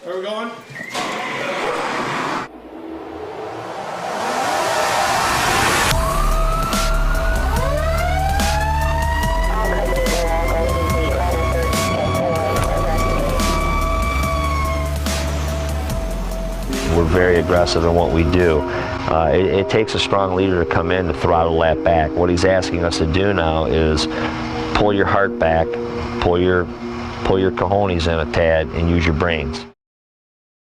Where are we going? We're very aggressive in what we do. It takes a strong leader to come in to throttle that back. What he's asking us to do now is pull your heart back, pull your cojones in a tad, and use your brains.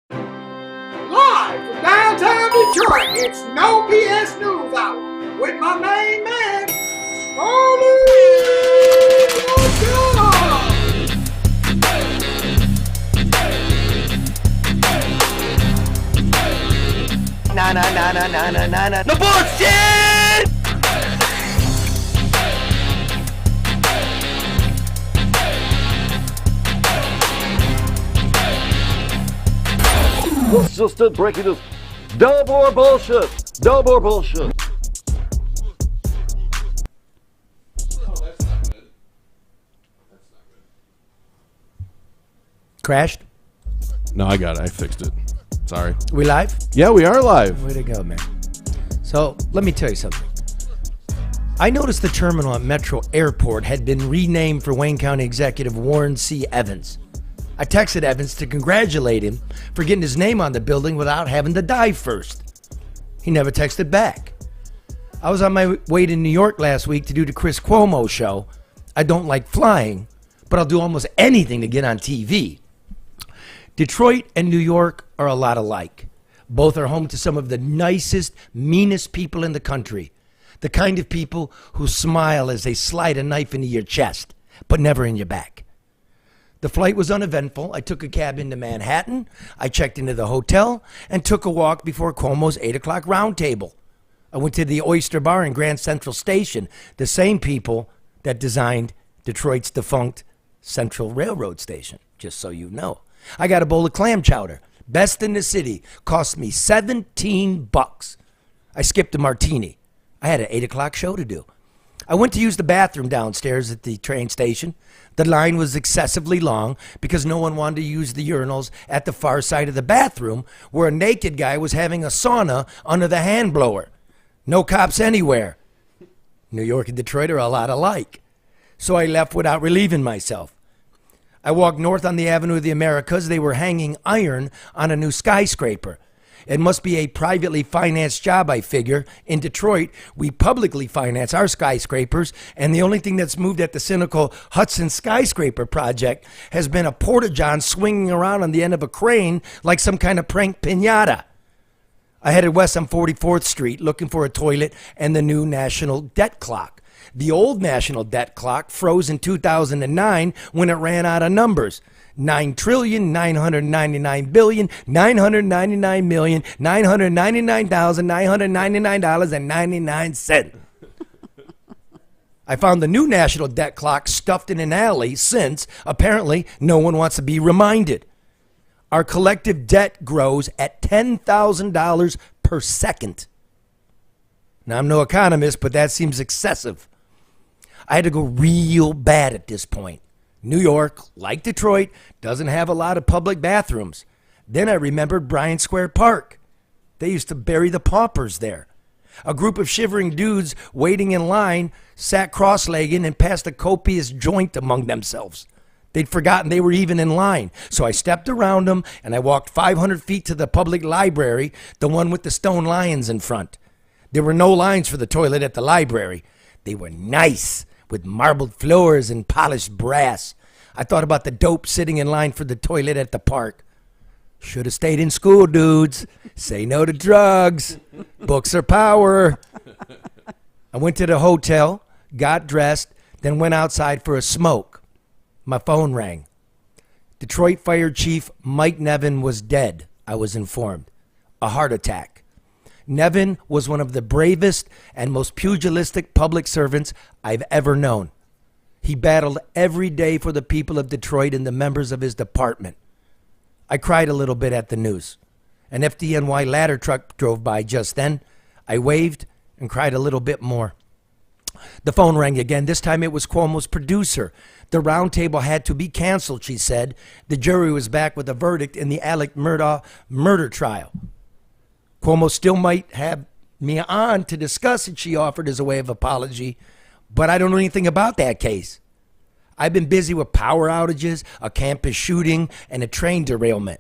Live from downtown Detroit, it's No BS News Hour with my main man, No bullshit! Let's just breaking this. No more bullshit. No more bullshit. Crashed? No, I got it. I fixed it. Sorry. We live? Yeah, we are live. Way to go, man. So, let me tell you something. I noticed the terminal at Metro Airport had been renamed for Wayne County Executive Warren C. Evans. I texted Evans to congratulate him for getting his name on the building without having to dive first. He never texted back. I was on my way to New York last week to do the Chris Cuomo show. I don't like flying, but I'll do almost anything to get on TV. Detroit and New York are a lot alike. Both are home to some of the nicest, meanest people in the country. The kind of people who smile as they slide a knife into your chest, but never in your back. The flight was uneventful. I took a cab into Manhattan. I checked into the hotel and took a walk before Cuomo's 8 o'clock roundtable. I went to the Oyster Bar in Grand Central Station, the same people that designed Detroit's defunct Central Railroad Station, just so you know. I got a bowl of clam chowder. Best in the city. Cost me $17. I skipped a martini. I had an 8 o'clock show to do. I went to use the bathroom downstairs at the train station. The line was excessively long because no one wanted to use the urinals at the far side of the bathroom where a naked guy was having a sauna under the hand blower. No cops anywhere. New York and Detroit are a lot alike. So I left without relieving myself. I walked north on the Avenue of the Americas. They were hanging iron on a new skyscraper. It must be a privately financed job, I figure. In Detroit, we publicly finance our skyscrapers, and the only thing that's moved at the cynical Hudson skyscraper project has been a porta-john swinging around on the end of a crane like some kind of prank piñata. I headed west on 44th Street looking for a toilet and the new national debt clock. The old national debt clock froze in 2009 when it ran out of numbers. $9,999,999,999,999.99. I found the new national debt clock stuffed in an alley since, apparently, no one wants to be reminded. Our collective debt grows at $10,000 per second. Now, I'm no economist, but that seems excessive. I had to go real bad at this point. New York, like Detroit, doesn't have a lot of public bathrooms. Then I remembered Bryant Square Park. They used to bury the paupers there. A group of shivering dudes waiting in line sat cross-legged and passed a copious joint among themselves. They'd forgotten they were even in line. So I stepped around them and I walked 500 feet to the public library, the one with the stone lions in front. There were no lines for the toilet at the library. They were nice, with marbled floors and polished brass. I thought about the dope sitting in line for the toilet at the park. Should have stayed in school, dudes. Say no to drugs. Books are power. I went to the hotel, got dressed, then went outside for a smoke. My phone rang. Detroit Fire Chief Mike Nevin was dead, I was informed. A heart attack. Nevin was one of the bravest and most pugilistic public servants I've ever known. He battled every day for the people of Detroit and the members of his department. I cried a little bit at the news. An FDNY ladder truck drove by just then. I waved and cried a little bit more. The phone rang again. This time it was Cuomo's producer. The roundtable had to be canceled, she said. The jury was back with a verdict in the Alec Murdaugh murder trial. Cuomo still might have me on to discuss it, she offered as a way of apology, but I don't know anything about that case. I've been busy with power outages, a campus shooting, and a train derailment.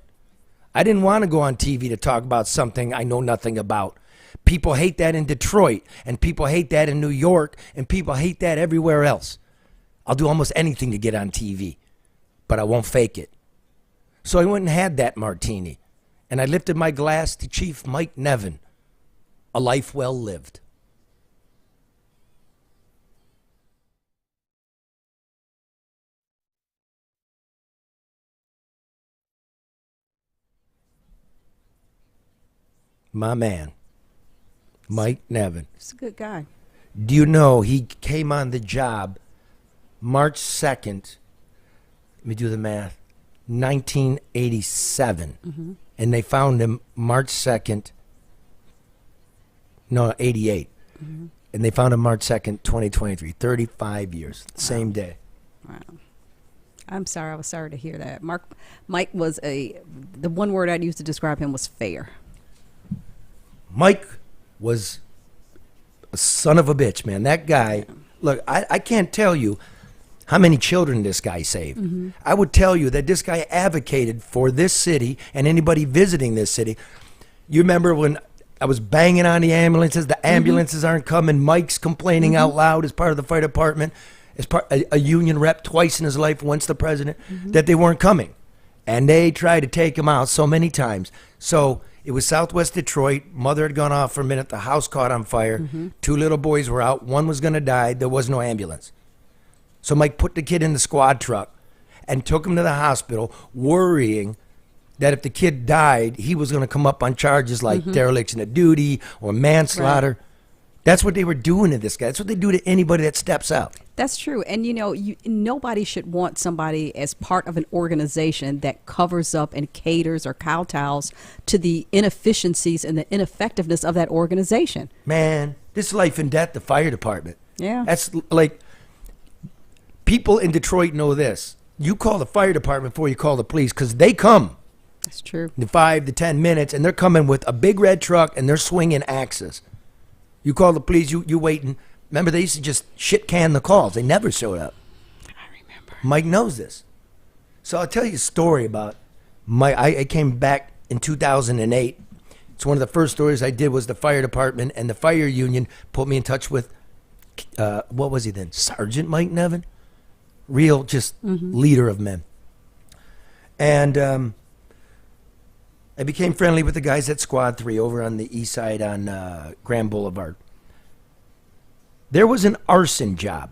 I didn't want to go on TV to talk about something I know nothing about. People hate that in Detroit, and people hate that in New York, and people hate that everywhere else. I'll do almost anything to get on TV, but I won't fake it. So I went and had that martini, and I lifted my glass to Chief Mike Nevin. A life well lived. My man, Mike Nevin. He's a good guy. Do you know he came on the job March 2nd, let me do the math, 1987. Mm-hmm. And they found him March 2nd, no, 88. Mm-hmm. And they found him March 2nd, 2023, 35 years, same day. Wow. I'm sorry. I was sorry to hear that. Mike was the one word I'd use to describe him was fair. Mike was a son of a bitch, man. That guy, look, I can't tell you how many children this guy saved. Mm-hmm. I would tell you that this guy advocated for this city and anybody visiting this city. You remember when I was banging on the ambulances, the ambulances aren't coming, Mike's complaining out loud as part of the fire department, as part a union rep twice in his life, once the president, that they weren't coming. And they tried to take him out so many times. So it was Southwest Detroit. Mother had gone off for a minute. The house caught on fire. Mm-hmm. 2 little boys were out. One was going to die. There was no ambulance. So Mike put the kid in the squad truck and took him to the hospital, worrying that if the kid died, he was going to come up on charges like dereliction of duty or manslaughter. Right. That's what they were doing to this guy. That's what they do to anybody that steps out. That's true. And, you know, nobody should want somebody as part of an organization that covers up and caters or kowtows to the inefficiencies and the ineffectiveness of that organization. Man, this is life and death, the fire department. Yeah. That's like, people in Detroit know this. You call the fire department before you call the police because they come. That's true. In 5 to 10 minutes, and they're coming with a big red truck and they're swinging axes. You call the police, you waiting. Remember, they used to just shit can the calls. They never showed up. I remember. Mike knows this. So I'll tell you a story about Mike. I came back in 2008. It's one of the first stories I did was the fire department and the fire union put me in touch with, what was he then? Sergeant Mike Nevin? Real just leader of men. And I became friendly with the guys at Squad 3 over on the east side on Grand Boulevard. There was an arson job.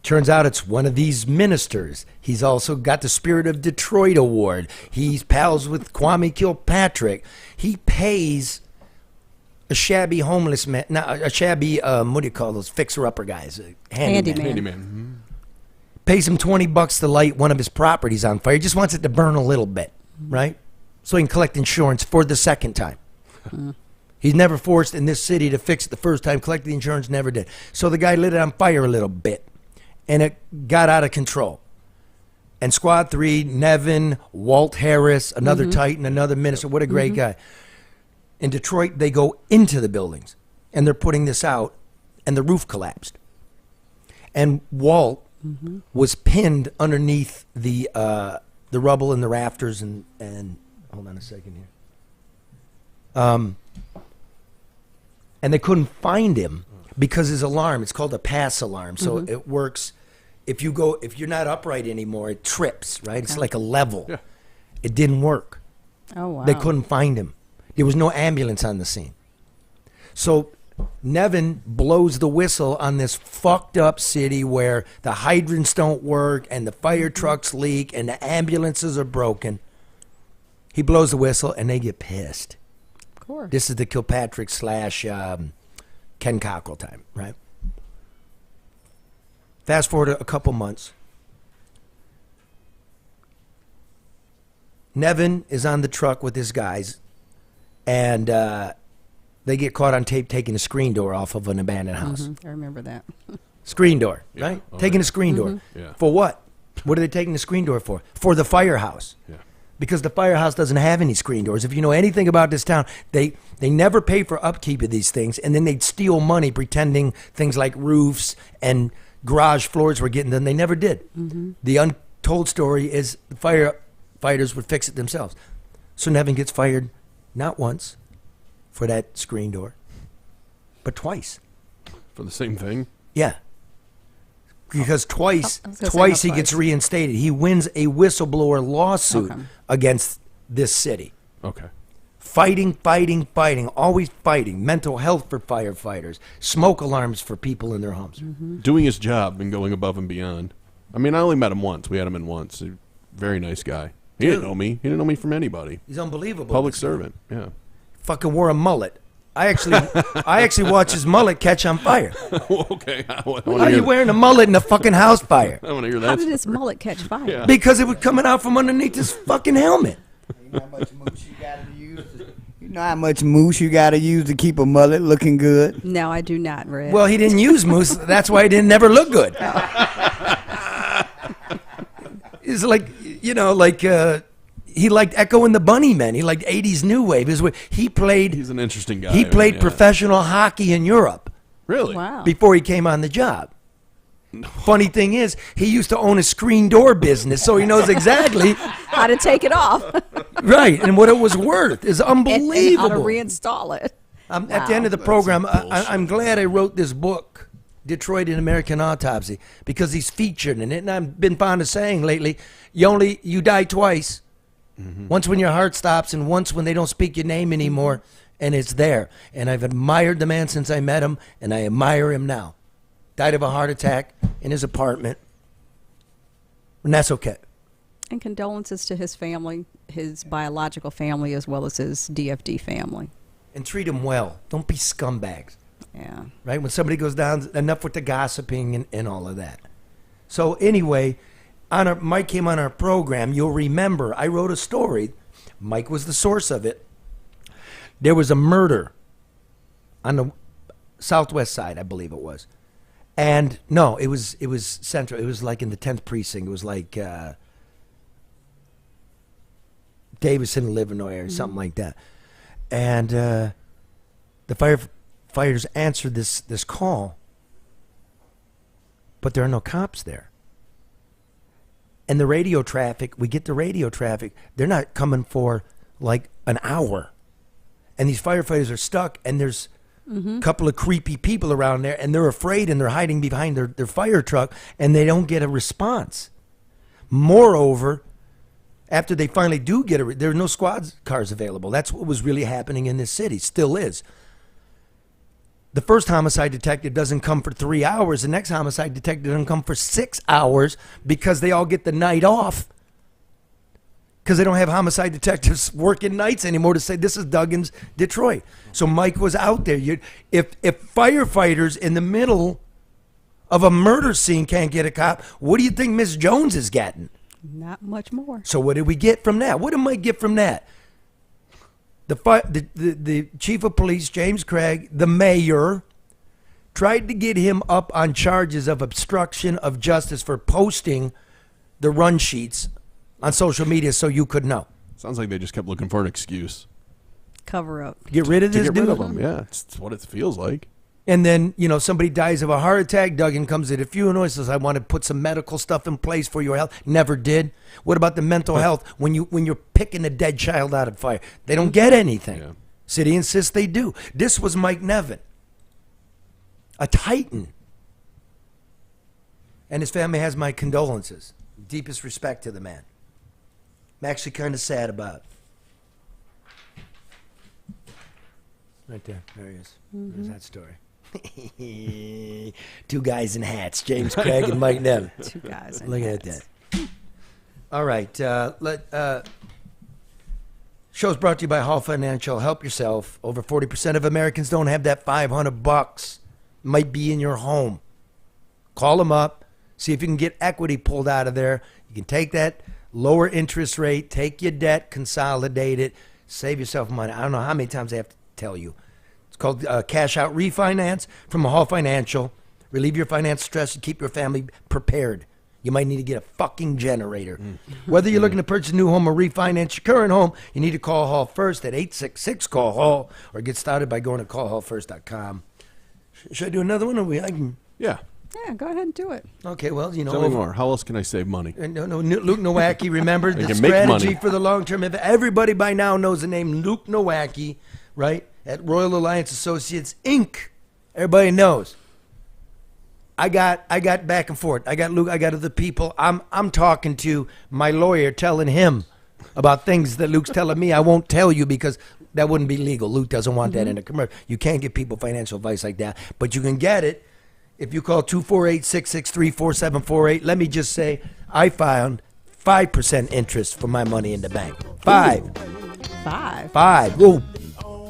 Turns out it's one of these ministers. He's also got the Spirit of Detroit Award. He's pals with Kwame Kilpatrick. He pays a shabby homeless man, a shabby, what do you call those, fixer-upper guys? Handyman. Pays him $20 to light one of his properties on fire. He just wants it to burn a little bit, right? So he can collect insurance for the second time. He's never forced in this city to fix it the first time, collect the insurance, never did. So the guy lit it on fire a little bit, and it got out of control. And Squad 3, Nevin, Walt Harris, another Titan, another minister, what a great guy. In Detroit, they go into the buildings, and they're putting this out, and the roof collapsed. And Walt was pinned underneath the rubble and the rafters, and hold on a second here. And they couldn't find him because his alarm, it's called a pass alarm. So it works if you're not upright anymore, it trips, right? It's like a level. Yeah. It didn't work. Oh, wow. They couldn't find him. There was no ambulance on the scene. So Nevin blows the whistle on this fucked up city where the hydrants don't work and the fire trucks leak and the ambulances are broken. He blows the whistle and they get pissed. Of course. This is the Kilpatrick / Ken Cockrell time, right? Fast forward a couple months. Nevin is on the truck with his guys, and they get caught on tape taking a screen door off of an abandoned house. I remember that. Screen door, Yeah. right? Oh, Taking yeah. a screen door. Yeah. For what? What are they taking the screen door for? For the firehouse. Yeah. Because the firehouse doesn't have any screen doors. If you know anything about this town, they never pay for upkeep of these things, and then they'd steal money pretending things like roofs and garage floors were getting done. They never did. The untold story is the firefighters would fix it themselves. So Nevin gets fired not once for that screen door, but twice. For the same thing. Yeah. Because twice I was gonna say how he gets twice. reinstated. He wins a whistleblower lawsuit Okay. against this city. Okay. Fighting, always fighting. Mental health for firefighters, smoke alarms for people in their homes. Doing his job and going above and beyond. I mean, I only met him once. We had him in once. A very nice guy. He didn't know me. He didn't know me from anybody. He's unbelievable. Public servant. Yeah. Fucking wore a mullet. I actually watched his mullet catch on fire. Okay. I want How are you wearing a mullet in a fucking house fire? I want to hear How that. did his mullet catch fire? Yeah. Because it was coming out from underneath his fucking helmet. You know how much mousse you gotta use? You know how much mousse you gotta use to keep a mullet looking good? No, I do not, Red. Well, he didn't use mousse. That's why it didn't never look good. It's like, he liked Echo and the Bunnymen. He liked 80s new wave. He played He's an interesting guy. He played yeah. professional hockey in Europe Really? wow. before he came on the job. Funny thing is, he used to own a screen door business, so he knows exactly How to take it off right and what it was worth. Is and how to unbelievable. reinstall it. At the end of the program, I'm glad I wrote this book, Detroit: An American Autopsy, because he's featured in it. And I've been fond of saying lately, you die twice. Once when your heart stops, and once when they don't speak your name anymore, and it's there. And I've admired the man since I met him, and I admire him now. Died of a heart attack in his apartment, and that's okay. And condolences to his family, his biological family, as well as his DFD family. And treat him well. Don't be scumbags. Yeah. Right? When somebody goes down, enough with the gossiping and all of that. So anyway, Mike came on our program. You'll remember I wrote a story. Mike was the source of it. There was a murder on the southwest side, I believe it was. And no, it was central. It was like in the 10th precinct. It was like Davison, Livernois area, something like that. And the firefighters answered this call, but there are no cops there. And the radio traffic, we get the radio traffic, they're not coming for like an hour. And these firefighters are stuck, and there's a couple of creepy people around there, and they're afraid, and they're hiding behind their fire truck, and they don't get a response. Moreover, after they finally do get there are no squad cars available. That's what was really happening in this city, still is. The first homicide detective doesn't come for 3 hours. The next homicide detective doesn't come for 6 hours because they all get the night off. Because they don't have homicide detectives working nights anymore to say this is Duggan's Detroit. So Mike was out there. If firefighters in the middle of a murder scene can't get a cop, what do you think Miss Jones is getting? Not much more. So what did we get from that? What did Mike get from that? The chief of police, James Craig, the mayor, tried to get him up on charges of obstruction of justice for posting the run sheets on social media so you could know. Sounds like they just kept looking for an excuse Cover up. Get rid of to this get dude. rid of them. Yeah, it's what it feels like. And then, somebody dies of a heart attack. Duggan comes at a funeral and says, I want to put some medical stuff in place for your health. Never did. What about the mental health when you're picking a dead child out of fire? They don't get anything. Yeah. City insists they do. This was Mike Nevin, a titan. And his family has my condolences. Deepest respect to the man. I'm actually kind of sad about it. Right there. There he is. There's that story. Two guys in hats, James Craig and Mike Nevin. Two guys. in Look at hats. that. All right. Show's brought to you by Hall Financial. Help yourself. Over 40% of Americans don't have that $500. Might be in your home. Call them up. See if you can get equity pulled out of there. You can take that lower interest rate, take your debt, consolidate it, save yourself money. I don't know how many times I have to tell you. It's called cash out refinance from Hall Financial. relieve your financial stress, and keep your family prepared. You might need to get a fucking generator. Whether you're looking to purchase a new home or refinance your current home, you need to call Hall First at 866-CALL-HALL or get started by going to callhallfirst.com. Should I do another one? Or I can... Yeah. Yeah, go ahead and do it. Okay, well, Tell me more. How else can I save money? No, Luke Nowacki, remember the can make strategy money. for the long term. Everybody by now knows the name Luke Nowacki, right? At Royal Alliance Associates, Inc. Everybody knows. I got back and forth. I got Luke. I got other people. I'm talking to my lawyer, telling him about things that Luke's telling me. I won't tell you because that wouldn't be legal. Luke doesn't want that in a commercial. You can't give people financial advice like that, but you can get it if you call 248-663-4748. Let me just say, I found 5% interest for my money in the bank. 5. 5. Whoa.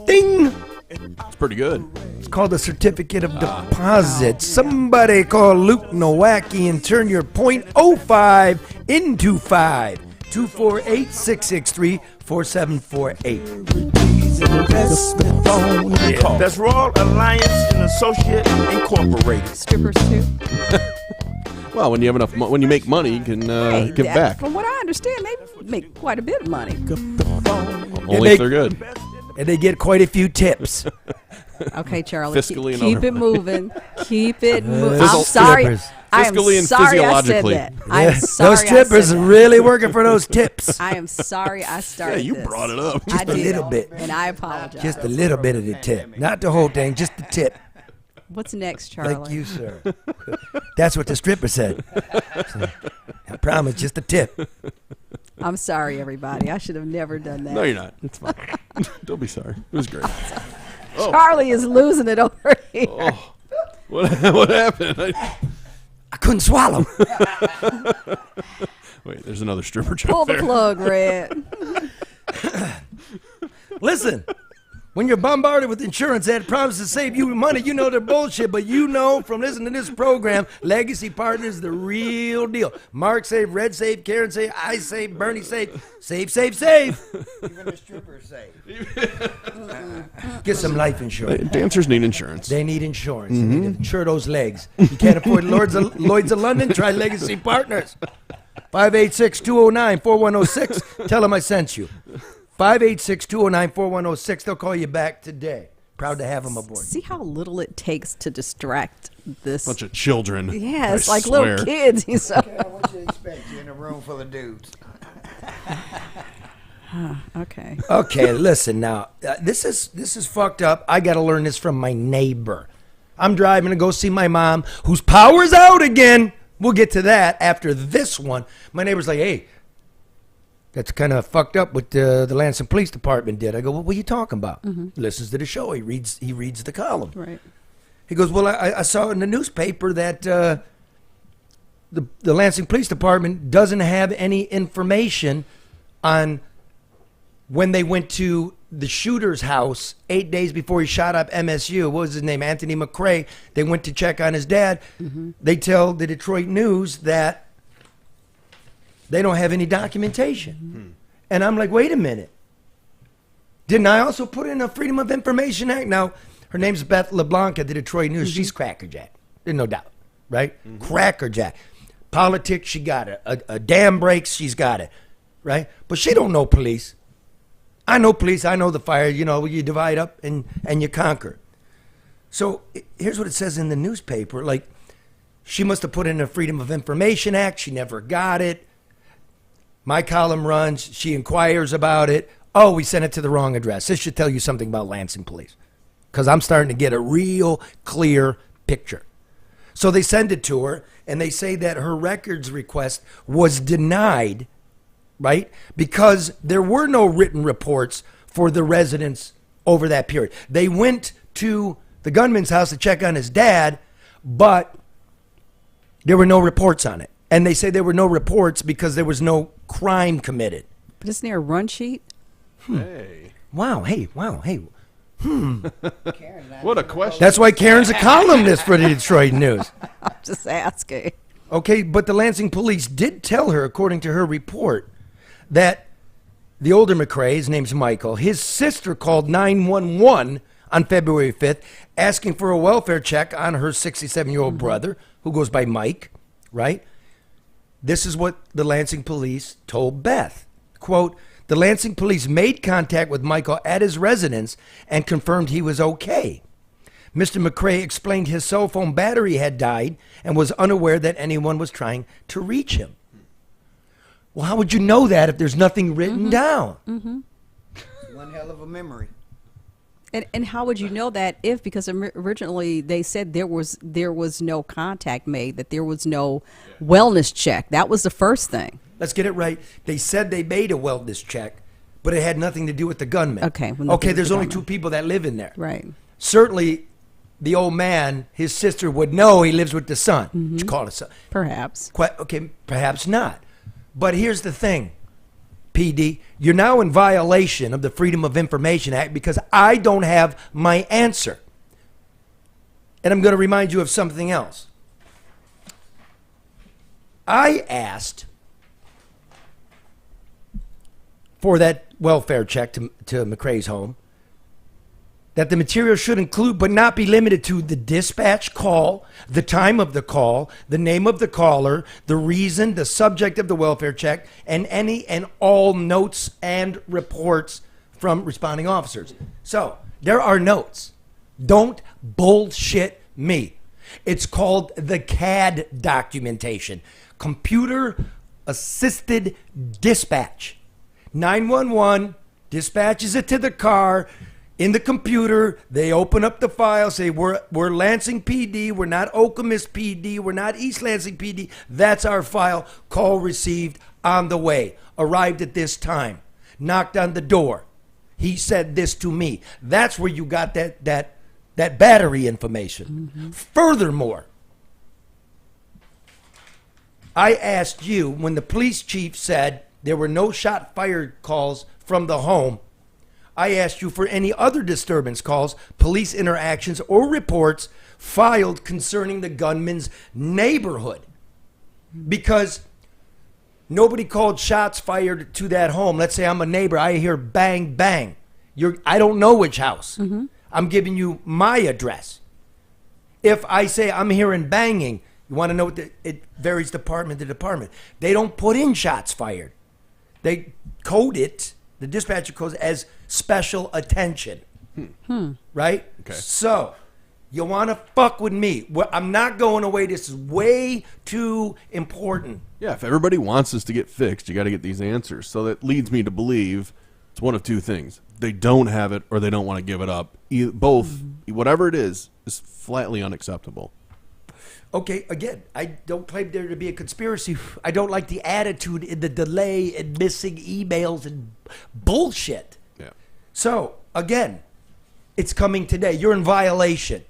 Ding. It's pretty good. It's called a certificate of deposit. Somebody call Luke Nowacki and turn your .05 into 5. 248-663-4748. That's Royal Alliance and Associate Incorporated. Strippers too. Well, when you have enough, when you make money, you can give back. From what I understand, they make quite a bit of money. Only if they're good. And they get quite a few tips. Okay, Charlie. Fiscally and keep it otherwise. moving. Keep it moving. Those I'm sorry. strippers. I am Fiscally and sorry I said physiologically. that. I am sorry Those strippers I said are that. really working for those tips. I am sorry I started Yeah, you this. brought it up. I a did, little bit. and I apologize. Just a little bit of the tip. Not the whole thing, just the tip. What's next, Charlie? Thank you, sir. That's what the stripper said. I promise, just a tip. I'm sorry, everybody. I should have never done that. No, you're not. It's fine. Don't be sorry. It was great. Charlie is losing it over here. Oh, what happened? I couldn't swallow. Wait, there's another stripper joke Pull the there. plug, Red. Listen, when you're bombarded with insurance that promises to save you money, you know they're bullshit, but you know from listening to this program, Legacy Partners, the real deal. Mark save, Red save, Karen save, I save, Bernie save. Save. Even the strippers say. Get some life insurance. Dancers need insurance. They need insurance. They need to insure those legs. You can't afford Lloyd's of London? Try Legacy Partners. 586-209-4106. Tell them I sent you. 586-209-4106. They'll call you back today. Proud to have them aboard. See how little it takes to distract this. Bunch of children. Yeah, it's I like swear. little kids. So. What you expect? You're in a room full of dudes. Okay. Okay, listen now. This is fucked up. I got to learn this from my neighbor. I'm driving to go see my mom, whose power's out again. We'll get to that after this one. My neighbor's like, hey, that's kind of fucked up what the Lansing Police Department did. I go, well, what are you talking about? Listens to the show. He reads the column. Right. He goes, well, I saw in the newspaper that the Lansing Police Department doesn't have any information on when they went to the shooter's house 8 days before he shot up MSU. What was his name? Anthony McRae. They went to check on his dad. They tell the Detroit News that they don't have any documentation. And I'm like, wait a minute. Didn't I also put in a Freedom of Information Act? Now, her name's Beth LeBlanc at the Detroit News. She's crackerjack. There's no doubt, right? Crackerjack. Politics, she got it. A dam breaks, she's got it, right? But she don't know police. I know police. I know the fire. You know, you divide up and you conquer. So here's what it says in the newspaper. Like, she must have put in a Freedom of Information Act. She never got it. My column runs. She inquires about it. Oh, we sent it to the wrong address. This should tell you something about Lansing Police, because I'm starting to get a real clear picture. So they send it to her, and they say that her records request was denied, right? Because there were no written reports for the residents over that period. They went to the gunman's house to check on his dad, but there were no reports on it. And they say there were no reports because there was no crime committed. But isn't there a run sheet? Hey. Wow, hey. What a question. That's why Karen's a columnist for the Detroit News. I'm just asking. Okay, but the Lansing police did tell her, according to her report, that the older McRae, his name's Michael, his sister called 911 on February 5th asking for a welfare check on her 67-year-old brother, who goes by Mike, right? This is what the Lansing police told Beth. Quote, the Lansing police made contact with Michael at his residence and confirmed he was okay. Mr. McCrae explained his cell phone battery had died and was unaware that anyone was trying to reach him. Well, how would you know that if there's nothing written down? One hell of a memory. And how would you know that if, because originally they said there was no contact made, that there was no wellness check. That was the first thing. Let's get it right. They said they made a wellness check, but it had nothing to do with the gunman. Okay. Okay, there's only 2 people that live in there. Right. Certainly, the old man, his sister would know he lives with the son. Would you call it son? Perhaps. Okay, perhaps not. But here's the thing, PD. You're now in violation of the Freedom of Information Act because I don't have my answer. And I'm going to remind you of something else. I asked for that welfare check to McCrae's home, that the material should include but not be limited to the dispatch call, the time of the call, the name of the caller, the reason, the subject of the welfare check, and any and all notes and reports from responding officers. So, there are notes. Don't bullshit me. It's called the CAD documentation, Computer Assisted Dispatch. 911 dispatches it to the car. In the computer, they open up the file, say, we're Lansing PD, we're not Okemos PD, we're not East Lansing PD. That's our file. Call received, on the way. Arrived at this time. Knocked on the door. He said this to me. That's where you got that battery information. Furthermore, I asked you, when the police chief said there were no shot fired calls from the home, I asked you for any other disturbance calls, police interactions, or reports filed concerning the gunman's neighborhood. Because nobody called shots fired to that home. Let's say I'm a neighbor. I hear bang, bang. I don't know which house. I'm giving you my address. If I say I'm hearing banging, you want to know what it varies department to department. They don't put in shots fired. They code it, the dispatcher codes, as special attention. Right? Okay. So, you want to fuck with me. Well, I'm not going away. This is way too important. Yeah, if everybody wants this to get fixed, you got to get these answers. So that leads me to believe it's one of 2 things. They don't have it or they don't want to give it up. Both, whatever it is flatly unacceptable. Okay, again, I don't claim there to be a conspiracy. I don't like the attitude in the delay and missing emails and bullshit. Yeah. So, again, it's coming today. You're in violation,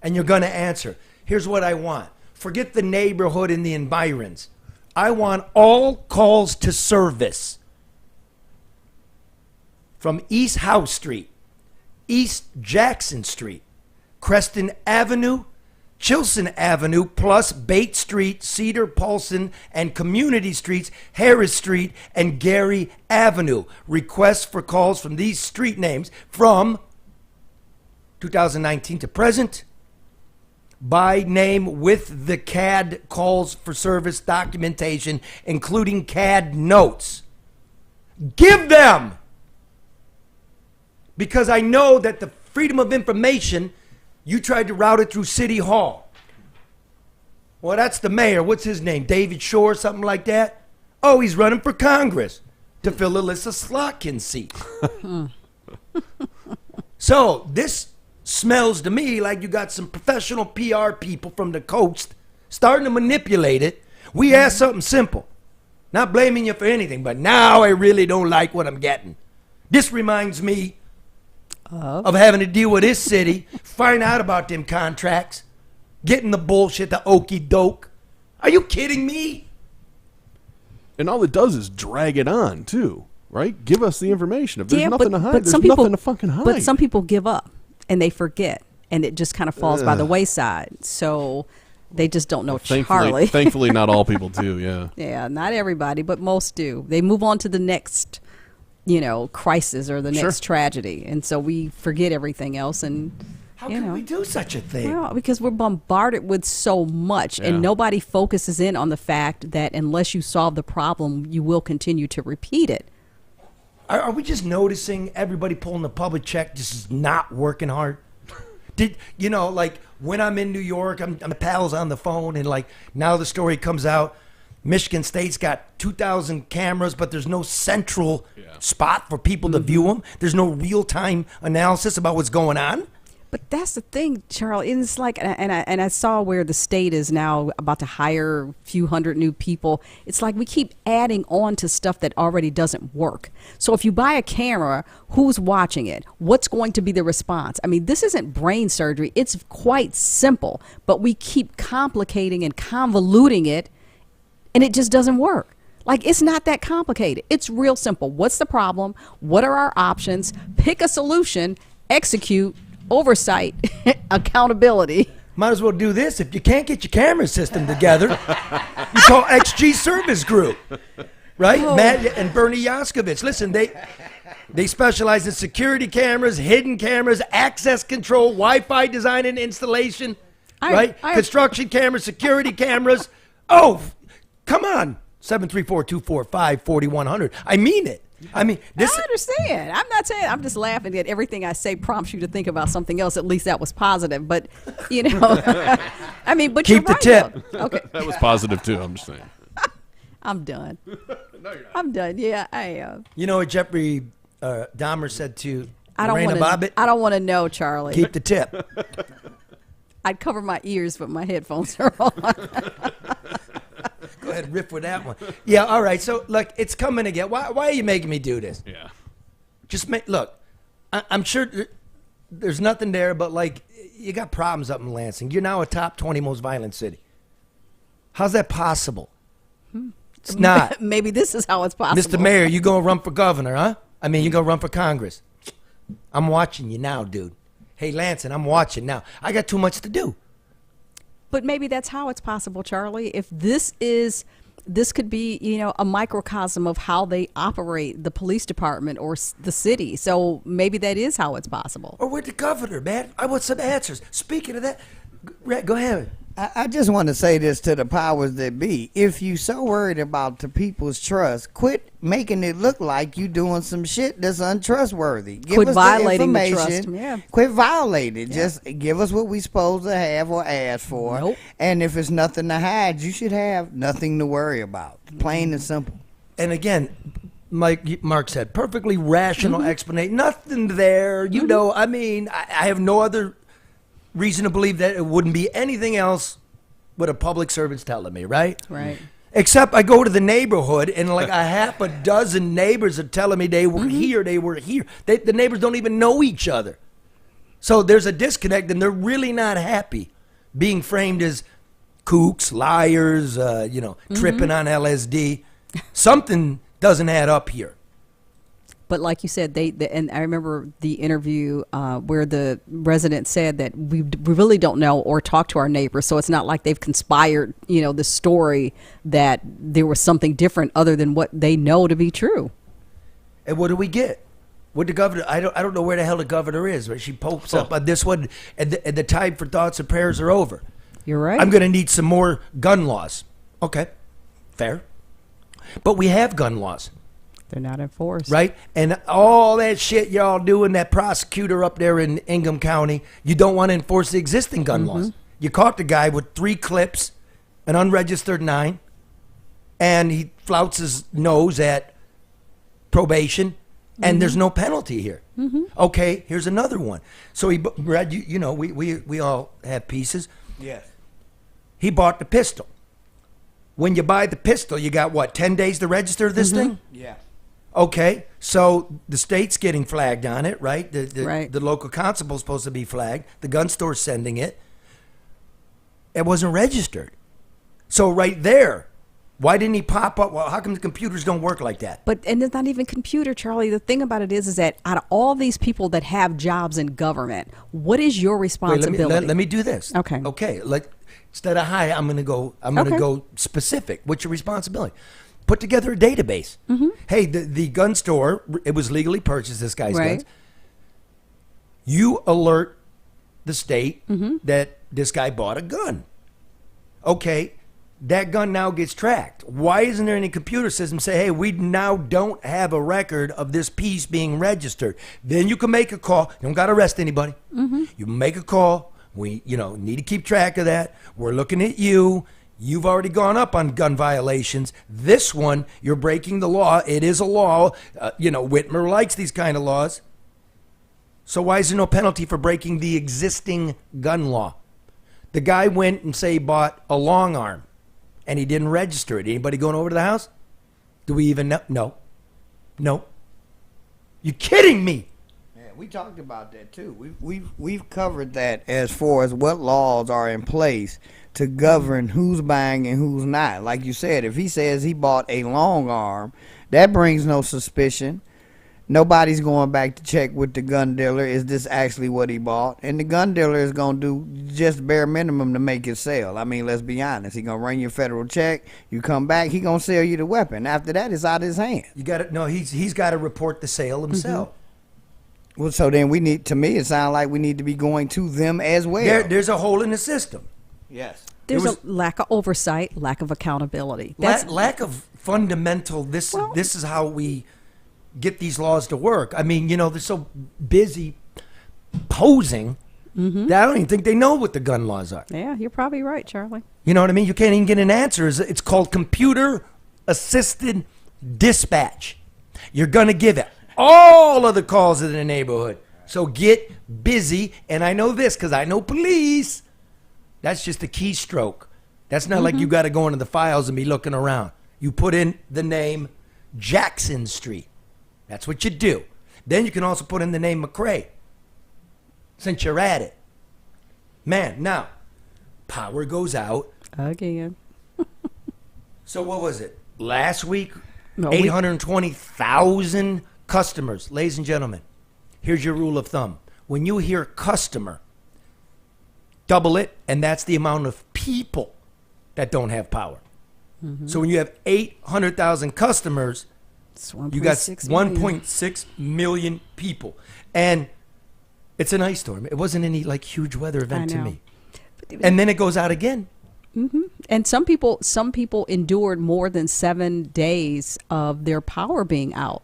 and you're going to answer. Here's what I want. Forget the neighborhood and the environs. I want all calls to service from East House Street, East Jackson Street, Creston Avenue, Chilson Avenue, plus Bate Street, Cedar, Paulson, and Community Streets, Harris Street, and Gary Avenue. Requests for calls from these street names from 2019 to present, by name with the CAD calls for service documentation, including CAD notes. Give them! Because I know that the Freedom of Information, you tried to route it through City Hall. Well, that's the mayor. What's his name? David Shore, something like that? Oh, he's running for Congress to fill Alyssa Slotkin's seat. So this smells to me like you got some professional PR people from the coast starting to manipulate it. We asked something simple. Not blaming you for anything, but now I really don't like what I'm getting. This reminds me of having to deal with this city, find out about them contracts, getting the bullshit, the okey doke. Are you kidding me? And all it does is drag it on, too, right? Give us the information. If there's nothing to hide, there's some people, nothing to fucking hide. But some people give up, and they forget, and it just kind of falls by the wayside. So they just don't know Charlie. Thankfully, not all people do, yeah. Yeah, not everybody, but most do. They move on to the next crisis or the next tragedy. And so we forget everything else. And how can we do such a thing? Well, because we're bombarded with so much, and nobody focuses in on the fact that unless you solve the problem, you will continue to repeat it. Are we just noticing everybody pulling the public check just is not working hard? Like when I'm in New York, I'm pals on the phone, and like now the story comes out, Michigan State's got 2,000 cameras, but there's no central spot for people to view them. There's no real-time analysis about what's going on. But that's the thing, Charlie. It's like, and I saw where the state is now about to hire a few hundred new people. It's like we keep adding on to stuff that already doesn't work. So if you buy a camera, who's watching it? What's going to be the response? I mean, this isn't brain surgery. It's quite simple, but we keep complicating and convoluting it, and it just doesn't work. Like, it's not that complicated. It's real simple. What's the problem? What are our options? Pick a solution, execute. Oversight, accountability. Might as well do this. If you can't get your camera system together, you call XG Service Group, right? Matt and Bernie Yaskovich. Listen, they specialize in security cameras, hidden cameras, access control, Wi-Fi design and installation, right? Construction cameras, security cameras. Oh, come on. 734-245-4100. I mean it. I mean, I understand. I'm not saying, I'm just laughing at everything I say prompts you to think about something else. At least that was positive. But, I mean, but keep you're the right, tip. though. Okay. That was positive, too. I'm just saying. I'm done. No, you're not. I'm done. Yeah, I am. You know what Jeffrey Dahmer said to I don't want to know, Charlie. Keep the tip. I'd cover my ears, but my headphones are on. Go ahead and riff with that one. Yeah, all right. So, look, it's coming again. Why are you making me do this? Yeah. Just look, I'm sure there's nothing there, but, like, you got problems up in Lansing. You're now a top 20 most violent city. How's that possible? It's not. Maybe this is how it's possible. Mr. Mayor, you going to run for governor, huh? I mean, you going to run for Congress. I'm watching you now, dude. Hey, Lansing, I'm watching now. I got too much to do. But maybe that's how it's possible, Charlie. If this could be, a microcosm of how they operate the police department or the city. So maybe that is how it's possible. Or with the governor, man. I want some answers. Speaking of that, go ahead. I just want to say this to the powers that be. If you so worried about the people's trust, quit making it look like you doing some shit that's untrustworthy. Quit violating the trust. Yeah. Quit violating. Yeah. Just give us what we supposed to have or ask for. Nope. And if it's nothing to hide, you should have nothing to worry about. Plain and simple. And again, Mark said, perfectly rational explanation. Nothing there. You know, I mean, I have no other reason to believe that it wouldn't be anything else what a public servant's telling me, right? Right. Except I go to the neighborhood and like a half a dozen neighbors are telling me they were here, they were here. The neighbors don't even know each other. So there's a disconnect and they're really not happy being framed as kooks, liars, tripping on LSD. Something doesn't add up here. But like you said, and I remember the interview where the resident said that we really don't know or talk to our neighbors, so it's not like they've conspired, the story that there was something different other than what they know to be true. And what do we get? What the governor? I don't know where the hell the governor is. Right? She pokes up on this one, and the time for thoughts and prayers are over. You're right. I'm going to need some more gun laws. Okay, fair. But we have gun laws. They're not enforced. Right? And all that shit y'all doing, that prosecutor up there in Ingham County, you don't want to enforce the existing gun laws. You caught the guy with 3 clips, an unregistered 9, and he flouts his nose at probation, and there's no penalty here. Okay, here's another one. So Brad, we all have pieces. Yes. He bought the pistol. When you buy the pistol, you got what, 10 days to register this thing? Yeah. Okay, so the state's getting flagged on it, right? Right. The local constable's supposed to be flagged. The gun store's sending it. It wasn't registered. So right there, why didn't he pop up? Well, how come the computers don't work like that? And it's not even computer, Charlie. The thing about it is that out of all these people that have jobs in government, what is your responsibility? Wait, let me do this. Okay. Like instead of hi, I'm gonna go specific. What's your responsibility? put together a database. Hey, the gun store, it was legally purchased, this guy's Right. guns. You alert the state that this guy bought a gun. Okay, that gun now gets tracked. Why isn't there any computer system say, hey, we now don't have a record of this piece being registered? Then you can make a call. You don't got to arrest anybody. You make a call. We, need to keep track of that. We're looking at you. You've already gone up on gun violations. This one, you're breaking the law. It is a law. Whitmer likes these kind of laws. So why is there no penalty for breaking the existing gun law? The guy went and say he bought a long arm, and he didn't register it. Anybody going over to the house? Do we even know? No. You kidding me? Yeah, we talked about that too. We've covered that as far as what laws are in place to govern who's buying and who's not. Like you said, if he says he bought a long arm, that brings no suspicion. Nobody's going back to check with the gun dealer. Is this actually what he bought? And the gun dealer is going to do just bare minimum to make it sell. I mean, let's be honest. He's going to run your federal check. You come back, he's going to sell you the weapon. After that, it's out of his hand. You got to no. He's got to report the sale himself. Well, so then we need. To me, it sounds like we need to be going to them as well. There's a hole in the system. Yes. There's a lack of oversight, lack of accountability. Lack of fundamental. This is how we get these laws to work. I mean, they're so busy posing that I don't even think they know what the gun laws are. Yeah, you're probably right, Charlie. You know what I mean? You can't even get an answer. It's called computer assisted dispatch. You're going to give it all of the calls in the neighborhood. So get busy. And I know this because I know police. That's just a keystroke. That's not like you got to go into the files and be looking around. You put in the name Jackson Street. That's what you do. Then you can also put in the name McCrae, since you're at it. Man, now, power goes out. Again. So what was it? Last week, No, 820,000 customers. Ladies and gentlemen, here's your rule of thumb. When you hear customer, double it, and that's the amount of people that don't have power. So when you have 800,000 customers, you got 1.6 million people. And it's an ice storm. It wasn't any huge weather event to me. And then it goes out again. And some people endured more than 7 days of their power being out.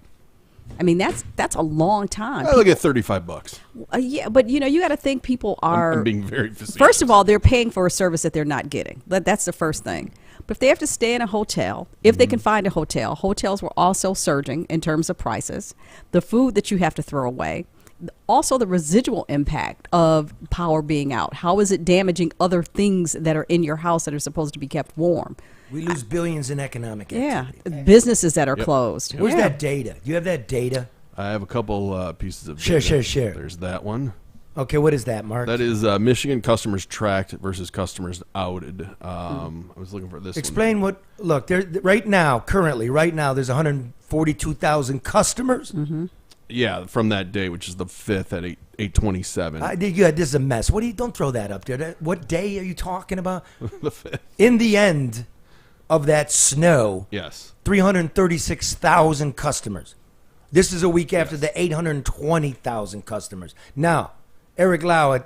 I mean, that's a long time. I look at $35. Yeah, but you got to think people are. I'm being very facetious. First of all, they're paying for a service that they're not getting. That's the first thing. But if they have to stay in a hotel, if they can find a hotel, hotels were also surging in terms of prices. The food that you have to throw away. Also, the residual impact of power being out. How is it damaging other things that are in your house that are supposed to be kept warm? We lose billions in economic activity. Yeah, businesses that are closed. Where's Yeah. that data? Do you have that data? I have a couple pieces of Share, data. share. There's that one. Okay, what is that, Mark? That is Michigan customers tracked versus customers outed. I was looking for this Explain what. Look, there currently, there's 142,000 customers. Yeah, from that day, which is the 5th at 8:27. This is a mess. Don't throw that up there. What day are you talking about? The 5th. In the end of that snow, Yes. 336,000 customers. This is a week after the 820,000 customers. Now, Eric Lau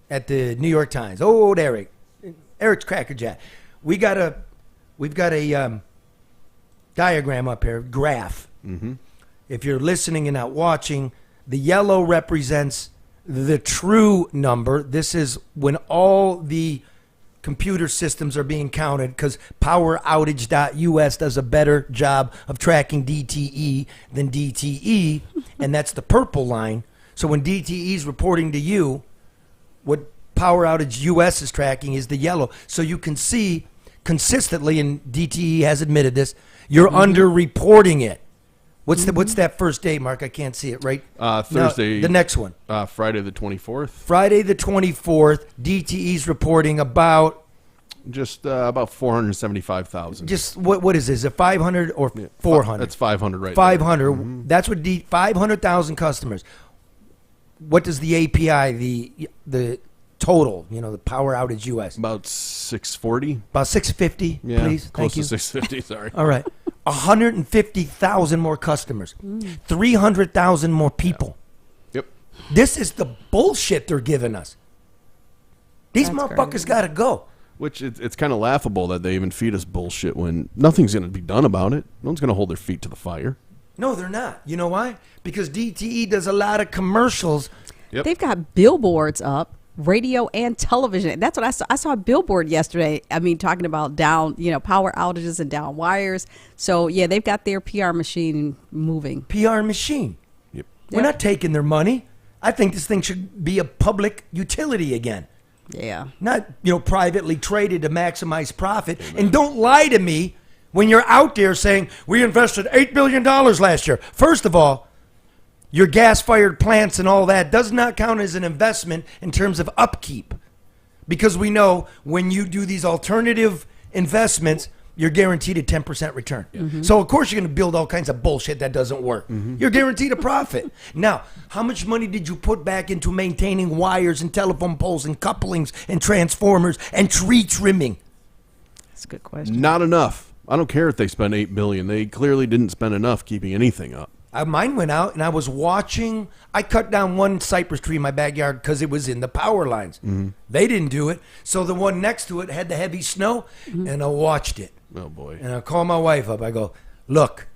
at the New York Times. Old Eric's crackerjack. We've got a diagram up here, graph. If you're listening and not watching, the yellow represents the true number. This is when all the computer systems are being counted, because poweroutage.us does a better job of tracking DTE than DTE, and that's the purple line. So when DTE is reporting to you, what Power Outage US is tracking is the yellow. So you can see consistently, and DTE has admitted this, you're under-reporting it. What's that first date, Mark? I can't see it, right? Thursday. No, the next one. Friday the 24th. Friday the 24th, DTE's reporting about... Just about 475,000. Just, what is this? Is it 500 or 400? That's 500 right 500. there. That's what 500,000 customers. What does the API, the total, the Power Outage US? About 640. About 650, Yeah, please. close Thank you. to 650, sorry. All right. 150,000 more customers, 300,000 more people. Yep. This is the bullshit they're giving us. These That's motherfuckers got to go. Which it's kind of laughable that they even feed us bullshit when nothing's going to be done about it. No one's going to hold their feet to the fire. No, they're not. You know why? Because DTE does a lot of commercials. Yep. They've got billboards up, radio and television. That's what I saw. I saw a billboard yesterday. I mean, talking about down, power outages and down wires. So yeah, they've got their PR machine moving. PR machine. Yep. We're not taking their money. I think this thing should be a public utility again. Yeah. Not, privately traded to maximize profit. And don't lie to me when you're out there saying, we invested $8 billion last year. First of all, your gas-fired plants and all that does not count as an investment in terms of upkeep. Because we know when you do these alternative investments, you're guaranteed a 10% return. Yeah. So, of course, you're going to build all kinds of bullshit that doesn't work. You're guaranteed a profit. Now, how much money did you put back into maintaining wires and telephone poles and couplings and transformers and tree trimming? That's a good question. Not enough. I don't care if they spend $8 billion. They clearly didn't spend enough keeping anything up. Mine went out, and I was watching. I cut down one cypress tree in my backyard because it was in the power lines. They didn't do it. So the one next to it had the heavy snow, and I watched it. Oh, boy. And I call my wife up. I go, look,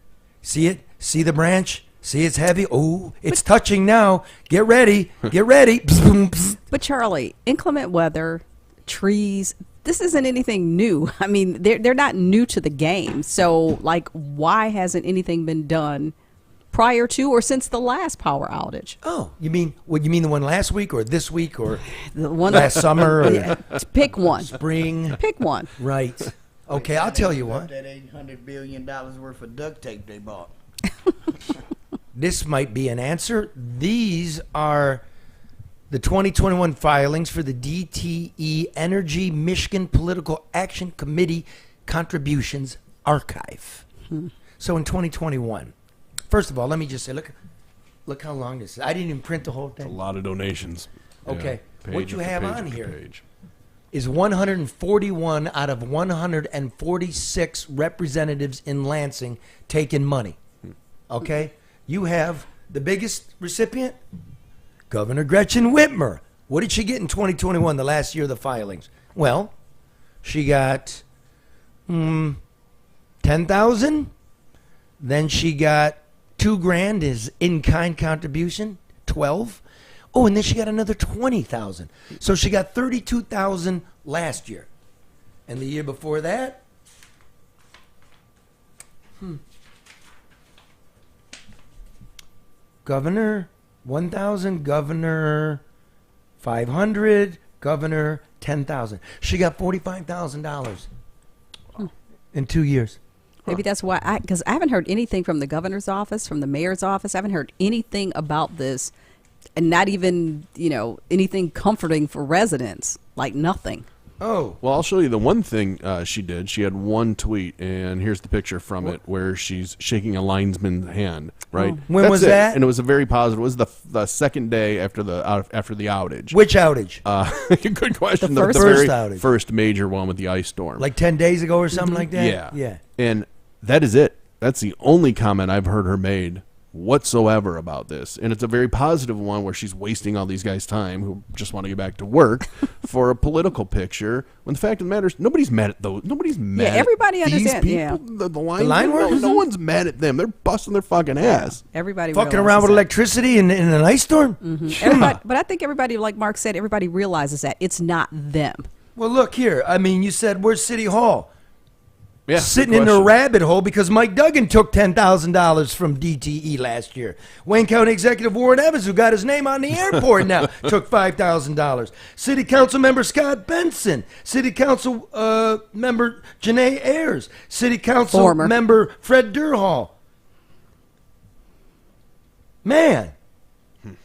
see it? See the branch? See it's heavy? Oh, it's touching now. Get ready. Get ready. But Charlie, inclement weather, trees, this isn't anything new. I mean, they're not new to the game. So, why hasn't anything been done prior to or since the last power outage? Oh, you mean the one last week or this week or the one last summer or pick one. Spring? Pick one. Right. Okay, I'll tell you what. That $800 billion worth of duct tape they bought. This might be an answer. These are the 2021 filings for the DTE Energy Michigan Political Action Committee Contributions Archive. So in 2021, first of all, let me just say, look how long this is. I didn't even print the whole thing. A lot of donations. Okay. Yeah, What you page have after on page here after page. is 141 out of 146 representatives in Lansing taking money. Okay? You have the biggest recipient, Governor Gretchen Whitmer. What did she get in 2021, the last year of the filings? Well, she got $10,000. Then she got $2,000 as in-kind contribution, 12. Oh, and then she got another 20,000. So she got 32,000 last year. And the year before that, Governor 1,000, Governor 500, Governor 10,000. She got $45,000 in 2 years. Maybe that's why because I haven't heard anything from the governor's office, from the mayor's office. I haven't heard anything about this, and not even, anything comforting for residents, nothing. Oh. Well, I'll show you the one thing she did. She had one tweet, and here's the picture from it where she's shaking a linesman's hand, right? Oh. When was that? And it was a very positive. It was the second day after the outage. Which outage? Good question. The first very outage. First major one with the ice storm. Like 10 days ago or something like that? Yeah. Yeah. And that is it. That's the only comment I've heard her made whatsoever about this. And it's a very positive one where she's wasting all these guys' time who just want to get back to work for a political picture. When the fact of the matter is, nobody's mad at those. Nobody's mad everybody at these understands, people. The line workers? No one's mad at them. They're busting their fucking ass. Everybody Fucking realizes around with that. electricity in an ice storm? Everybody, but I think everybody, like Mark said, everybody realizes that it's not them. Well, look here. I mean, you said where's City Hall? Yeah, Sitting good in a question. rabbit hole because Mike Duggan took $10,000 from DTE last year. Wayne County Executive Warren Evans, who got his name on the airport now, took $5,000. City Council member Scott Benson. City Council member Janae Ayers. City Council Former. member Fred Durhall. Man,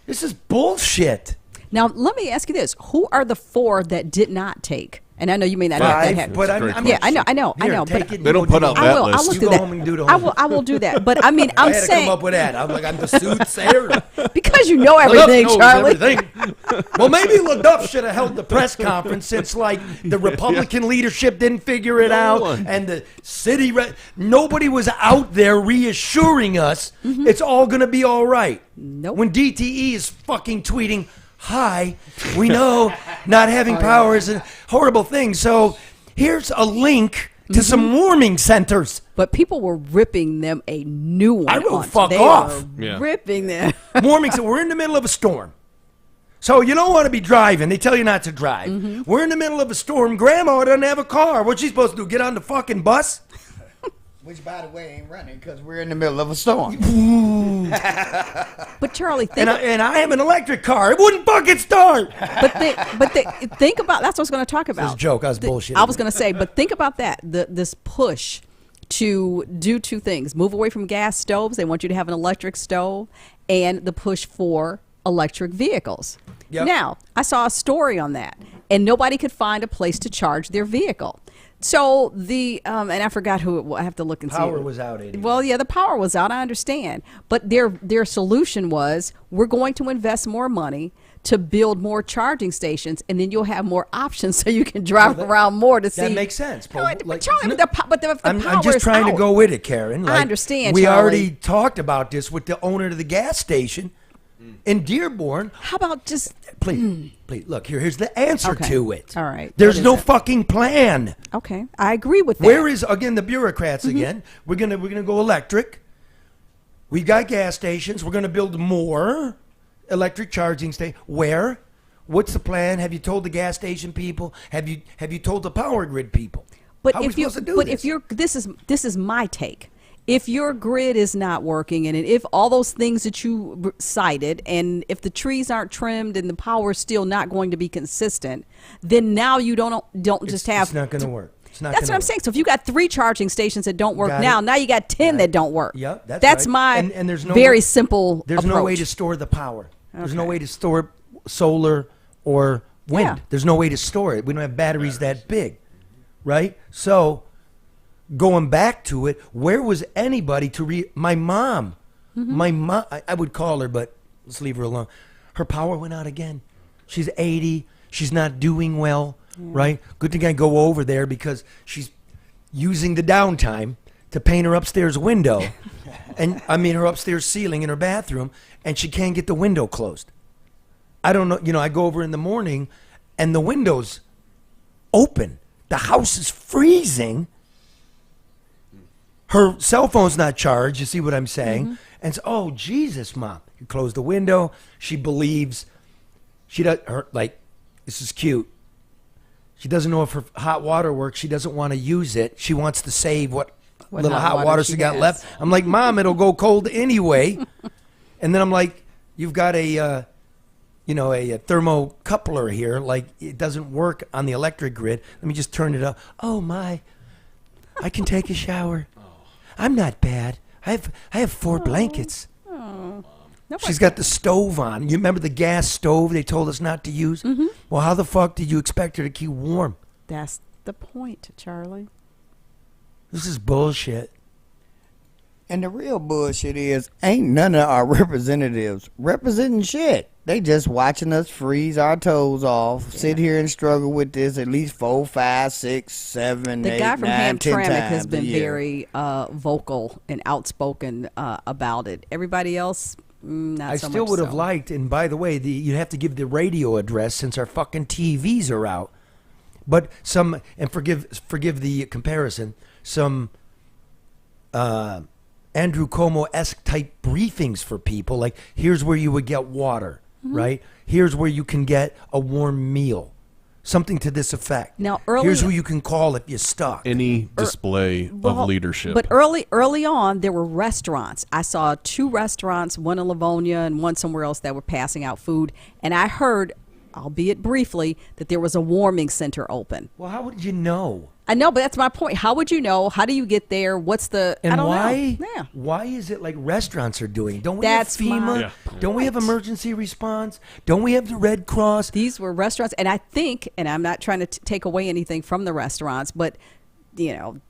this is bullshit. Now, let me ask you this. Who are the 4 that did not take? And I know you may not have that happen. But yeah, I know. Take But it, They don't put out that I list. will You do go that. home and do the I will do that. But I mean, I I'm had to saying come up with that. I'm like, I'm the soothsayer. because you know everything, LeDuff knows Charlie. everything. Well, maybe LeDuff should have held the press conference since, like, the Republican leadership didn't figure it out, one. and the city, nobody was out there reassuring us it's all going to be all right. Nope. When DTE is fucking tweeting, "Hi, we know not having power is a horrible thing, so here's a link to some warming centers." But people were ripping them a new one. I wrote, on. "Fuck They off." were Yeah. ripping them. Warming, so we're in the middle of a storm. So you don't want to be driving. They tell you not to drive. We're in the middle of a storm. Grandma doesn't have a car. What's she supposed to do? Get on the fucking bus? Which, by the way, ain't running because we're in the middle of a storm. But Charlie, think And I have an electric car. It wouldn't fucking start. think about that's what I was going to talk about. This is a joke. I was bullshitting. I was going to say, but think about that. This push to do two things: move away from gas stoves. They want you to have an electric stove, and the push for electric vehicles. Yep. Now, I saw a story on that, and nobody could find a place to charge their vehicle. So and I forgot who it was. I have to look and see. Power was out. Anyway. Well, yeah, the power was out. I understand, but their solution was we're going to invest more money to build more charging stations, and then you'll have more options, so you can drive around more to see. That makes sense. But Like, Charlie, the power I'm just is trying out. to go with it, Karen. I understand, We Charlie. already talked about this with the owner of the gas station in Dearborn. How about just Please, look, here's the answer Okay. to it. All right. There's What no is it? fucking plan. Okay, I agree with that. Where is, again, the bureaucrats again? We're gonna go electric. We got gas stations. We're gonna build more electric charging stations. Where? What's the plan? Have you told the gas station people? Have you told the power grid people? But How are we if you, supposed to do but this? if you're, this is my take. If your grid is not working, and if all those things that you cited, and if the trees aren't trimmed and the power is still not going to be consistent, then now you don't just have. It's not going to work. It's not. That's gonna what I'm work. saying. So if you got 3 charging stations that don't work Got now, it. now you got 10 that don't work. Yep, that's right. my and there's no very way- simple There's approach. no way to store the power. There's no Okay. way to store solar or wind. Yeah. There's no way to store it. We don't have batteries that big, right? So, going back to it, where was anybody to my mom? My mom, I would call her, but let's leave her alone. Her power went out again. She's 80. She's not doing well, right? Good thing I go over there because she's using the downtime to paint her upstairs window. And I mean her upstairs ceiling in her bathroom, and she can't get the window closed. I don't know, I go over in the morning and the window's open. The house is freezing. Her cell phone's not charged, you see what I'm saying? And so, oh, Jesus, Mom. You close the window. She believes she does this is cute. She doesn't know if her hot water works. She doesn't want to use it. She wants to save what little hot water she got has. left. I'm like, Mom, it'll go cold anyway. And then I'm like, you've got a thermocoupler here. Like, it doesn't work on the electric grid. Let me just turn it up. Oh, my. I can take a shower. I'm not bad. I have 4 blankets. She's got the stove on. You remember the gas stove they told us not to use? Well, how the fuck did you expect her to keep warm? That's the point, Charlie. This is bullshit. And the real bullshit is, ain't none of our representatives representing shit. They just watching us freeze our toes off, sit here and struggle with this at least 4, 5, 6, 7, The 8, guy from 9, 10 Hamtramck has times a been year. very vocal and outspoken about it. Everybody else, not I so still much would have so. liked, and by the way, you have to give the radio address since our fucking TVs are out. But forgive the comparison, some Andrew Cuomo-esque type briefings for people, like here's where you would get water, right? Here's where you can get a warm meal. Something to this effect. Now, here's who you can call if you're stuck. Any display of leadership. But early on, there were restaurants. I saw 2 restaurants, one in Livonia and one somewhere else, that were passing out food. And I heard albeit briefly, that there was a warming center open. Well, how would you know? I know, but that's my point. How would you know? How do you get there? What's the? And I don't why? know. Yeah. Why is it like restaurants are doing? Don't we That's have FEMA? my Don't we have point. emergency response? Don't we have the Red Cross? These were restaurants, and I think, and I'm not trying to take away anything from the restaurants, but you know,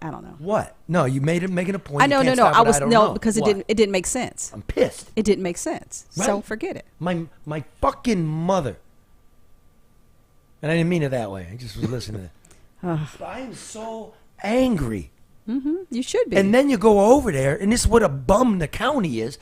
I don't know. What? No, you making a point. I know, You can't no. stop I it. was don't no know. because What? it didn't make sense. I'm pissed. It didn't make sense. So Right. forget it. My fucking mother. And I didn't mean it that way. I just was listening to it. But I am so angry. You should be. And then you go over there, and this is what a bum the county is.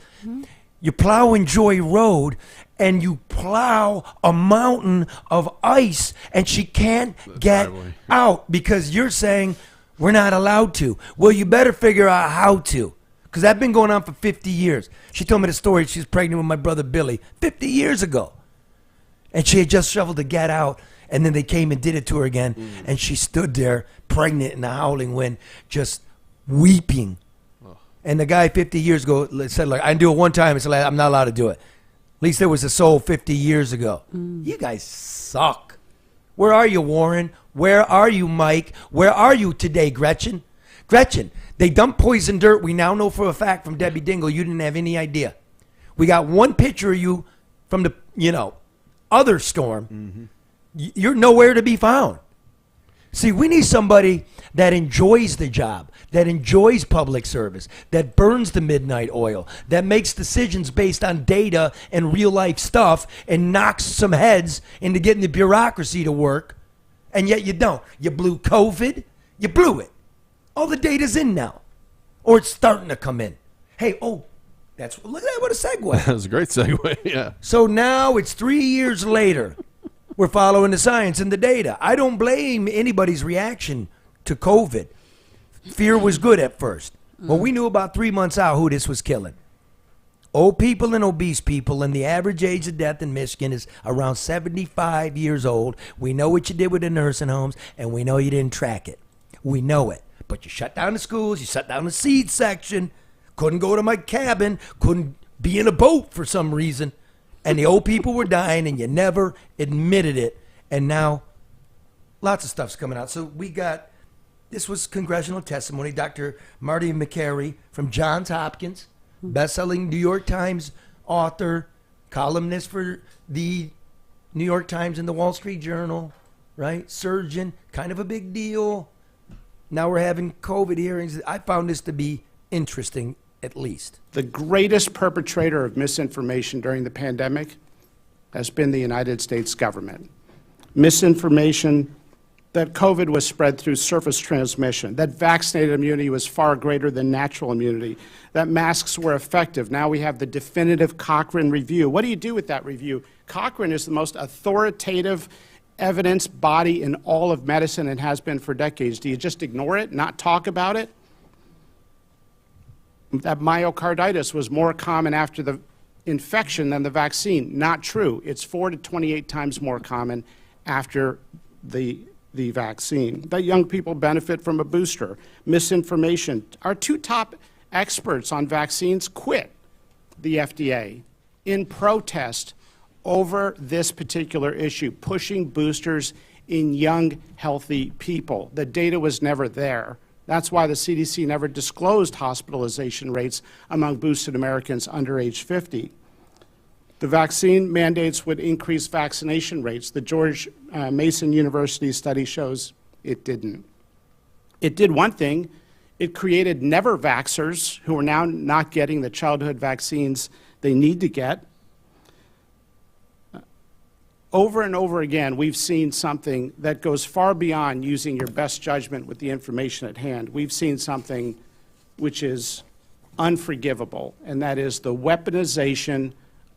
You plow Enjoy Road, and you plow a mountain of ice, and she can't get driveway. out because you're saying we're not allowed to. Well, you better figure out how to, because that's been going on for 50 years. She told me the story. She was pregnant with my brother Billy 50 years ago, and she had just shoveled to get out. And then they came and did it to her again, and she stood there, pregnant in the howling wind, just weeping. And the guy 50 years ago said, like, I can do it one time. It's like, I'm not allowed to do it. At least there was a soul 50 years ago. You guys suck. Where are you, Warren? Where are you, Mike? Where are you today, Gretchen? Gretchen, they dumped poison dirt. We now know for a fact from Debbie Dingle you didn't have any idea. We got one picture of you from the, other storm. You're nowhere to be found. See, we need somebody that enjoys the job, that enjoys public service, that burns the midnight oil, that makes decisions based on data and real life stuff and knocks some heads into getting the bureaucracy to work. And yet you don't. You blew COVID. You blew it. All the data's in now. Or it's starting to come in. Hey, look at that. What a segue. That was a great segue. Yeah. So now it's 3 years later. We're following the science and the data. I don't blame anybody's reaction to COVID. Fear was good at first. Well, we knew about 3 months out who this was killing. Old people and obese people, and the average age of death in Michigan is around 75 years old. We know what you did with the nursing homes, and we know you didn't track it. We know it. But you shut down the schools, you shut down the seed section, couldn't go to my cabin, couldn't be in a boat for some reason. And the old people were dying, and you never admitted it. And now, lots of stuff's coming out. So this was congressional testimony. Dr. Marty McCary from Johns Hopkins, best-selling New York Times author, columnist for the New York Times and the Wall Street Journal, right? Surgeon, kind of a big deal. Now we're having COVID hearings. I found this to be interesting, at least. The greatest perpetrator of misinformation during the pandemic has been the United States government. Misinformation that COVID was spread through surface transmission, that vaccinated immunity was far greater than natural immunity, that masks were effective. Now we have the definitive Cochrane review. What do you do with that review? Cochrane is the most authoritative evidence body in all of medicine and has been for decades. Do you just ignore it, not talk about it? That myocarditis was more common after the infection than the vaccine. Not true. It's 4 to 28 times more common after the vaccine. That young people benefit from a booster. Misinformation. Our two top experts on vaccines quit the FDA in protest over this particular issue, pushing boosters in young, healthy people. The data was never there. That's why the CDC never disclosed hospitalization rates among boosted Americans under age 50. The vaccine mandates would increase vaccination rates. The George Mason University study shows it didn't. It did one thing. It created never vaxxers who are now not getting the childhood vaccines they need to get. Over and over again, we've seen something that goes far beyond using your best judgment with the information at hand. We've seen something which is unforgivable, and that is the weaponization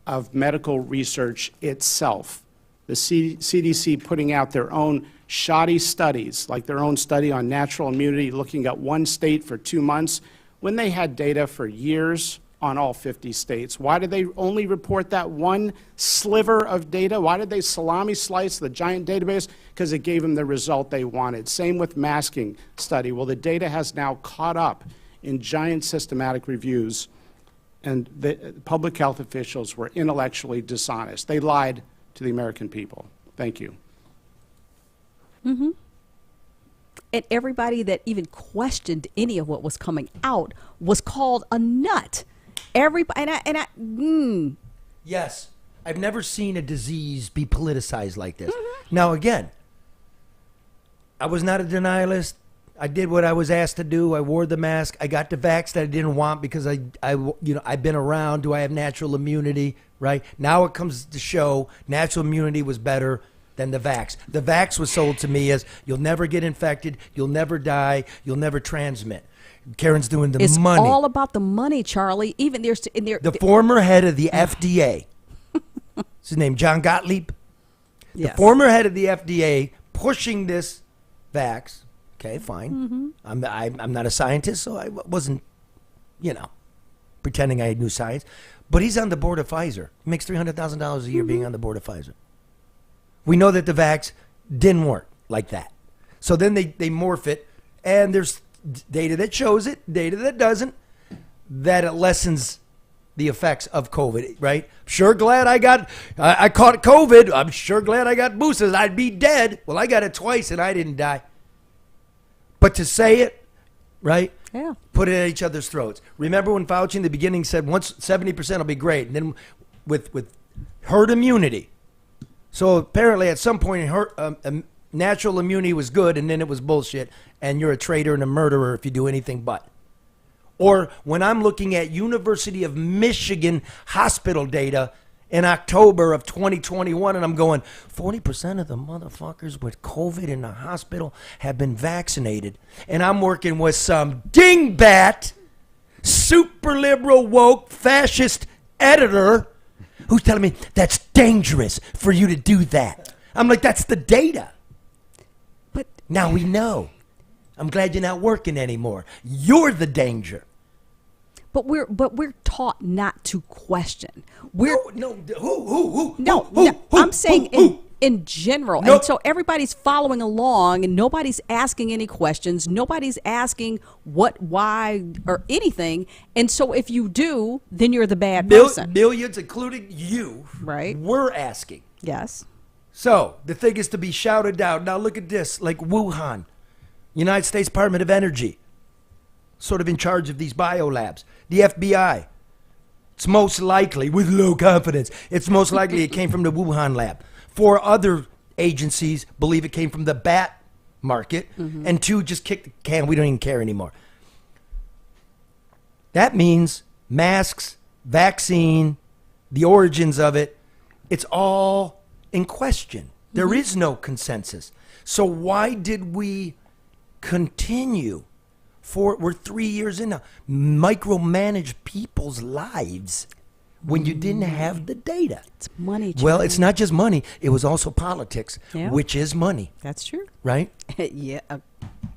of medical research itself. The CDC putting out their own shoddy studies, like their own study on natural immunity, looking at one state for 2 months, when they had data for years on all 50 states. Why did they only report that one sliver of data? Why did they salami slice the giant database? Because it gave them the result they wanted. Same with masking study. Well, the data has now caught up in giant systematic reviews, and the public health officials were intellectually dishonest. They lied to the American people. Thank you. And everybody that even questioned any of what was coming out was called a nut. Everybody, Yes, I've never seen a disease be politicized like this. Now, again, I was not a denialist. I did what I was asked to do. I wore the mask. I got the vax that I didn't want because I've been around. Do I have natural immunity? Right now, it comes to show natural immunity was better than the vax. The vax was sold to me as you'll never get infected, you'll never die, you'll never transmit. Karen's doing the it's money. all about the money, Charlie. Even the former head of the FDA, what's his name, John Gottlieb? Yes. The former head of the FDA pushing this vax. Okay, fine. I'm not a scientist, so I wasn't, pretending I knew science. But he's on the board of Pfizer. He makes $300,000 a year being on the board of Pfizer. We know that the vax didn't work like that. So then they morph it, and there's data that shows it, data that doesn't, that it lessens the effects of COVID, right? Sure glad I caught COVID. I'm sure glad I got boosters. I'd be dead. Well, I got it twice, and I didn't die. But to say it, right? Yeah. Put it at each other's throats. Remember when Fauci in the beginning said once 70% will be great, and then with herd immunity. So apparently at some point natural immunity was good, and then it was bullshit, and you're a traitor and a murderer if you do anything but. Or when I'm looking at University of Michigan hospital data in October of 2021, and I'm going, 40% of the motherfuckers with COVID in the hospital have been vaccinated. And I'm working with some dingbat, super liberal, woke, fascist editor who's telling me that's dangerous for you to do that. I'm like, that's the data. But now we know. I'm glad you're not working anymore. You're the danger. But we're taught not to question. I'm saying in general. Nope. And so everybody's following along and nobody's asking any questions. Nobody's asking what, why, or anything. And so if you do, then you're the bad person. Millions, including you, right? We're asking. Yes. So the thing is to be shouted out. Now look at this, like Wuhan, United States Department of Energy, sort of in charge of these biolabs. The FBI, it's most likely, with low confidence, it's most likely it came from the Wuhan lab. 4 other agencies believe it came from the bat market, and 2 just kicked the can. We don't even care anymore. That means masks, vaccine, the origins of it, it's all in question. There is no consensus. So why did we continue we're 3 years in now, micromanage people's lives when you didn't have the data? It's money, Charlie. Well, it's not just money. It was also politics, which is money. That's true. Right? Yeah,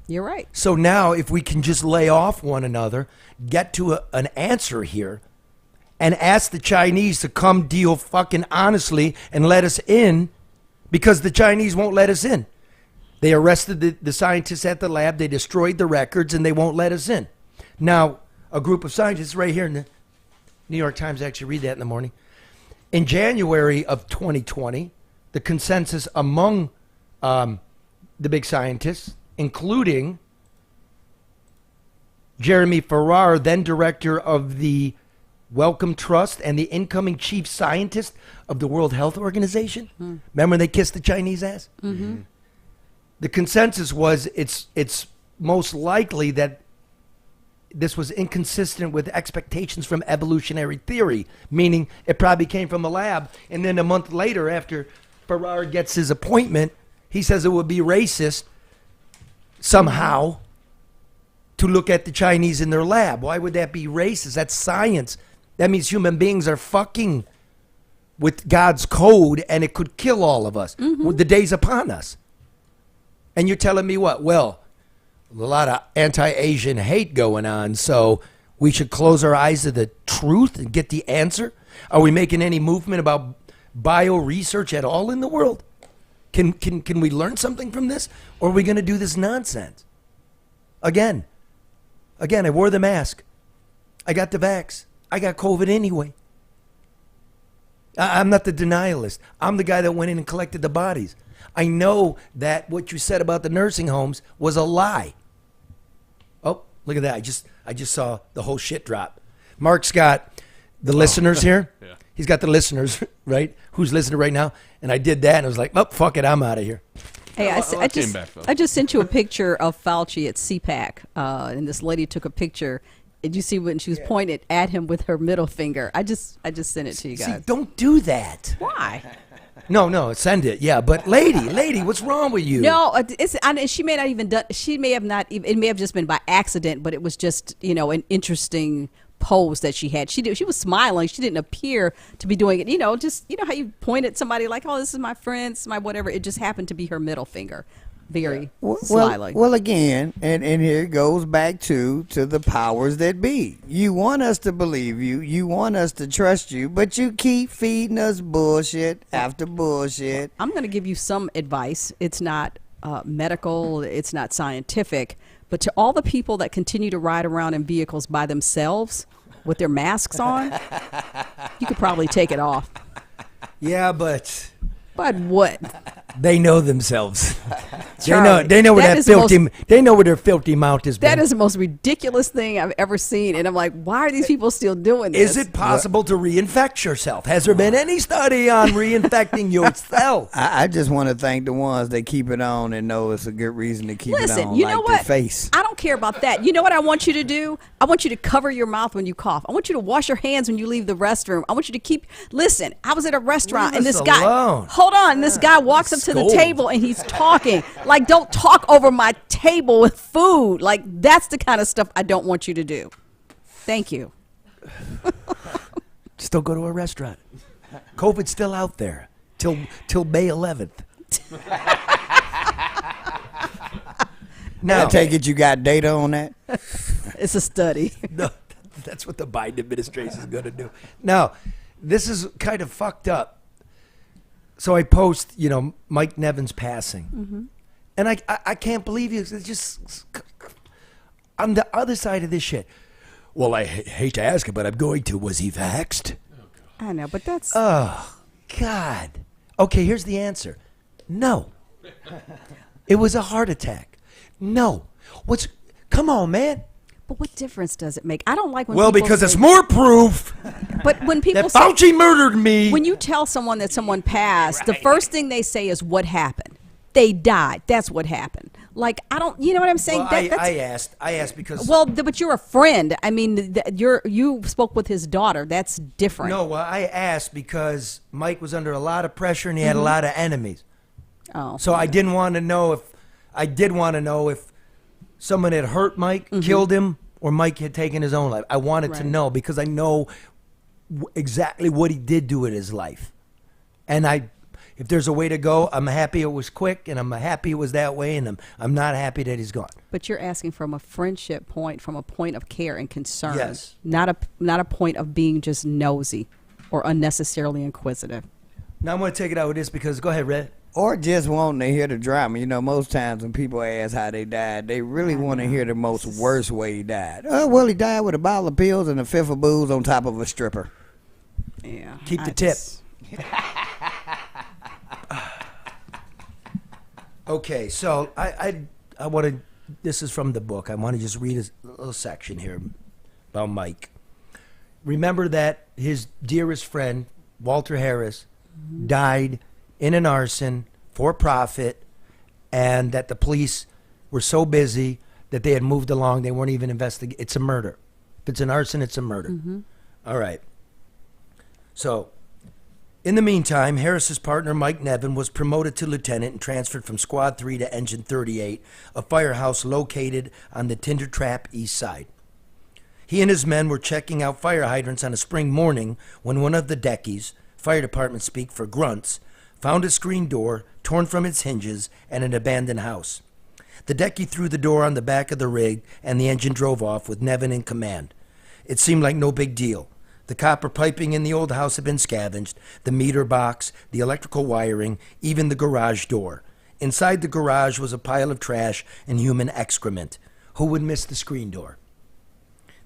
you're right. So now if we can just lay off one another, get to an answer here, and ask the Chinese to come deal fucking honestly and let us in, because the Chinese won't let us in. They arrested the scientists at the lab. They destroyed the records, and they won't let us in. Now, a group of scientists right here in the New York Times, actually read that in the morning. In January of 2020, the consensus among the big scientists, including Jeremy Farrar, then director of the Wellcome Trust and the incoming chief scientist of the World Health Organization. Remember when they kissed the Chinese ass? The consensus was it's most likely that this was inconsistent with expectations from evolutionary theory, meaning it probably came from a lab. And then a month later, after Farrar gets his appointment, he says it would be racist somehow to look at the Chinese in their lab. Why would that be racist? That's science. That means human beings are fucking with God's code, and it could kill all of us. The day's upon us. And you're telling me what? Well, a lot of anti-Asian hate going on, so we should close our eyes to the truth and get the answer? Are we making any movement about bio-research at all in the world? Can we learn something from this? Or are we going to do this nonsense? Again, I wore the mask. I got the vax. I got COVID anyway. I'm not the denialist. I'm the guy that went in and collected the bodies. I know that what you said about the nursing homes was a lie. Oh, look at that. I just saw the whole shit drop. Mark's got the listeners here. Yeah. He's got the listeners, right? Who's listening right now? And I did that, and I was like, oh, fuck it, I'm out of here. Hey, I just sent you a picture of Fauci at CPAC, and this lady took a picture. Did you see when she was pointed at him with her middle finger? I just sent it to you guys. See, don't do that. Why? No, send it. Yeah, but lady, what's wrong with you? No, she may not even done. She may have not even. It may have just been by accident, but it was just an interesting pose that she had. She was smiling. She didn't appear to be doing it. Just how you point at somebody like, oh, this is my friend, this is my whatever. It just happened to be her middle finger. Very smiling. Well, again, and here it goes back to the powers that be. You want us to believe you. You want us to trust you, but you keep feeding us bullshit after bullshit. I'm going to give you some advice. It's not medical. It's not scientific. But to all the people that continue to ride around in vehicles by themselves with their masks on, you could probably take it off. Yeah, but what? They know themselves. Charlie, they know where they know where their filthy mouth has been. That is the most ridiculous thing I've ever seen, and I'm like, why are these people still doing this? Is it possible to reinfect yourself? Has there been any study on reinfecting yourself? I just want to thank the ones that keep it on and know it's a good reason to keep it on. You know what? Their face. I don't care about that. You know what I want you to do? I want you to cover your mouth when you cough. I want you to wash your hands when you leave the restroom. I want you to listen. I was at a restaurant and this guy, hold on, this guy walks up to the table and he's talking. Like, don't talk over my table with food. Like, that's the kind of stuff I don't want you to do. Thank you. Just don't go to a restaurant. COVID's still out there till May 11th. Now, I take it you got data on that? It's a study. No, that's what the Biden administration is going to do. Now, this is kind of fucked up. So I post, Mike Nevin's passing. Mm-hmm. And I can't believe you. It's just on the other side of this shit. Well, I hate to ask it, but I'm going to. Was he vaxxed? I know, but that's... Oh, God. Okay, here's the answer. No. It was a heart attack. No. Come on, man. But what difference does it make? I don't like when people because it's more proof. But when people that Fauci murdered me. When you tell someone that someone passed, the first thing they say is what happened. They died. That's what happened. Like, I don't, you know what I'm saying? Well, I asked because. Well, but you're a friend. I mean, you spoke with his daughter. That's different. No, well, I asked because Mike was under a lot of pressure and he had a lot of enemies. Oh. So I didn't want to know if someone had hurt Mike, killed him, or Mike had taken his own life. I wanted to know because I know exactly what he did do in his life. And if there's a way to go, I'm happy it was quick, and I'm happy it was that way, and I'm not happy that he's gone. But you're asking from a friendship point, from a point of care and concern. Yes. Not a point of being just nosy or unnecessarily inquisitive. Now I'm going to take it out with this because, go ahead, Red. Or just wanting to hear the drama. Most times when people ask how they died, they really want to hear the most worst way he died. Oh, well, he died with a bottle of pills and a fifth of booze on top of a stripper. Yeah. Keep the tip. Okay, so I want to, this is from the book. I want to just read a little section here about Mike. Remember that his dearest friend, Walter Harris, died in an arson for profit, and that the police were so busy that they had moved along. They weren't even investigating. It's a murder. If it's an arson, it's a murder. Mm-hmm. All right. So, in the meantime, Harris's partner, Mike Nevin, was promoted to lieutenant and transferred from Squad 3 to Engine 38, a firehouse located on the Tinder Trap east side. He and his men were checking out fire hydrants on a spring morning when one of the deckies, fire department speak for grunts, found a screen door torn from its hinges and an abandoned house. The decky threw the door on the back of the rig and the engine drove off with Nevin in command. It seemed like no big deal. The copper piping in the old house had been scavenged, the meter box, the electrical wiring, even the garage door. Inside the garage was a pile of trash and human excrement. Who would miss the screen door?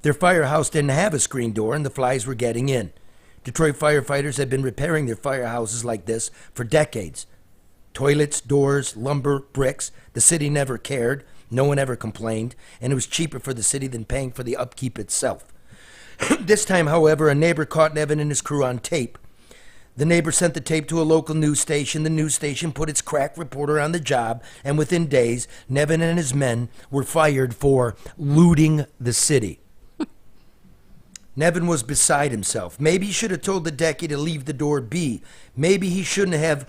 Their firehouse didn't have a screen door and the flies were getting in. Detroit firefighters had been repairing their firehouses like this for decades. Toilets, doors, lumber, bricks. The city never cared. No one ever complained. And it was cheaper for the city than paying for the upkeep itself. This time, however, a neighbor caught Nevin and his crew on tape. The neighbor sent the tape to a local news station. The news station put its crack reporter on the job, and within days, Nevin and his men were fired for looting the city. Nevin was beside himself. Maybe he should have told the decky to leave the door be. Maybe he shouldn't have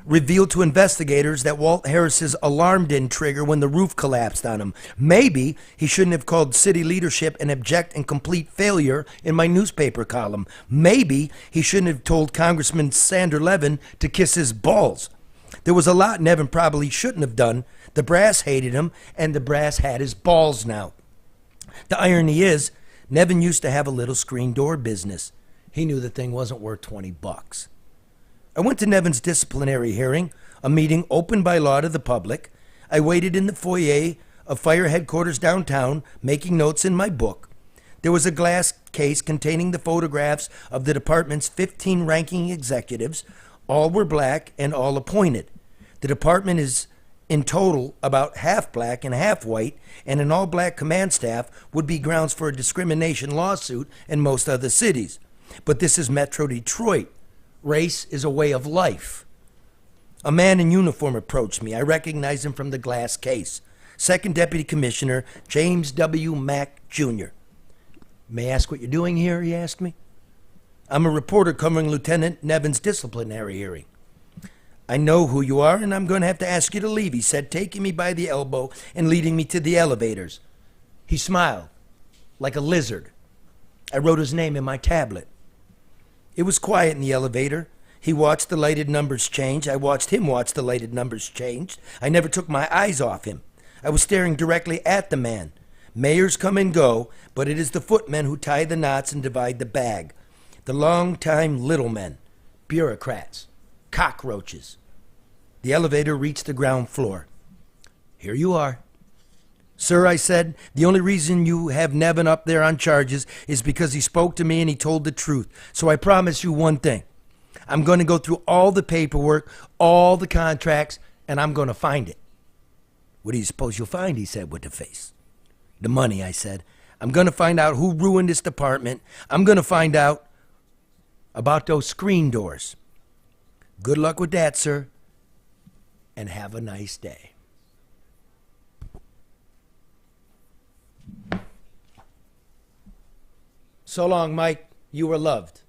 revealed to investigators that Walt Harris's alarm didn't trigger when the roof collapsed on him. Maybe he shouldn't have called city leadership an abject and complete failure in my newspaper column. Maybe he shouldn't have told Congressman Sander Levin to kiss his balls. There was a lot Nevin probably shouldn't have done. The brass hated him, and the brass had his balls now. The irony is, Nevin used to have a little screen door business. He knew the thing wasn't worth $20. I went to Nevin's disciplinary hearing, a meeting open by law to the public. I waited in the foyer of fire headquarters downtown, making notes in my book. There was a glass case containing the photographs of the department's 15 ranking executives. All were black and all appointed. The department is in total about half black and half white, and an all-black command staff would be grounds for a discrimination lawsuit in most other cities. But this is Metro Detroit. Race is a way of life. A man in uniform approached me. I recognized him from the glass case. Second Deputy Commissioner James W. Mack, Jr. May I ask what you're doing here, he asked me. I'm a reporter covering Lieutenant Nevin's disciplinary hearing. I know who you are, and I'm going to have to ask you to leave, he said, taking me by the elbow and leading me to the elevators. He smiled, like a lizard. I wrote his name in my tablet. It was quiet in the elevator. He watched the lighted numbers change. I watched him watch the lighted numbers change. I never took my eyes off him. I was staring directly at the man. Mayors come and go, but it is the footmen who tie the knots and divide the bag. The long-time little men, bureaucrats, cockroaches. The elevator reached the ground floor. Here you are. Sir, I said, the only reason you have Nevin up there on charges is because he spoke to me and he told the truth. So I promise you one thing. I'm going to go through all the paperwork, all the contracts, and I'm going to find it. What do you suppose you'll find, he said with a face. The money, I said. I'm going to find out who ruined this department. I'm going to find out about those screen doors. Good luck with that, sir, and have a nice day. So long, Mike. You were loved.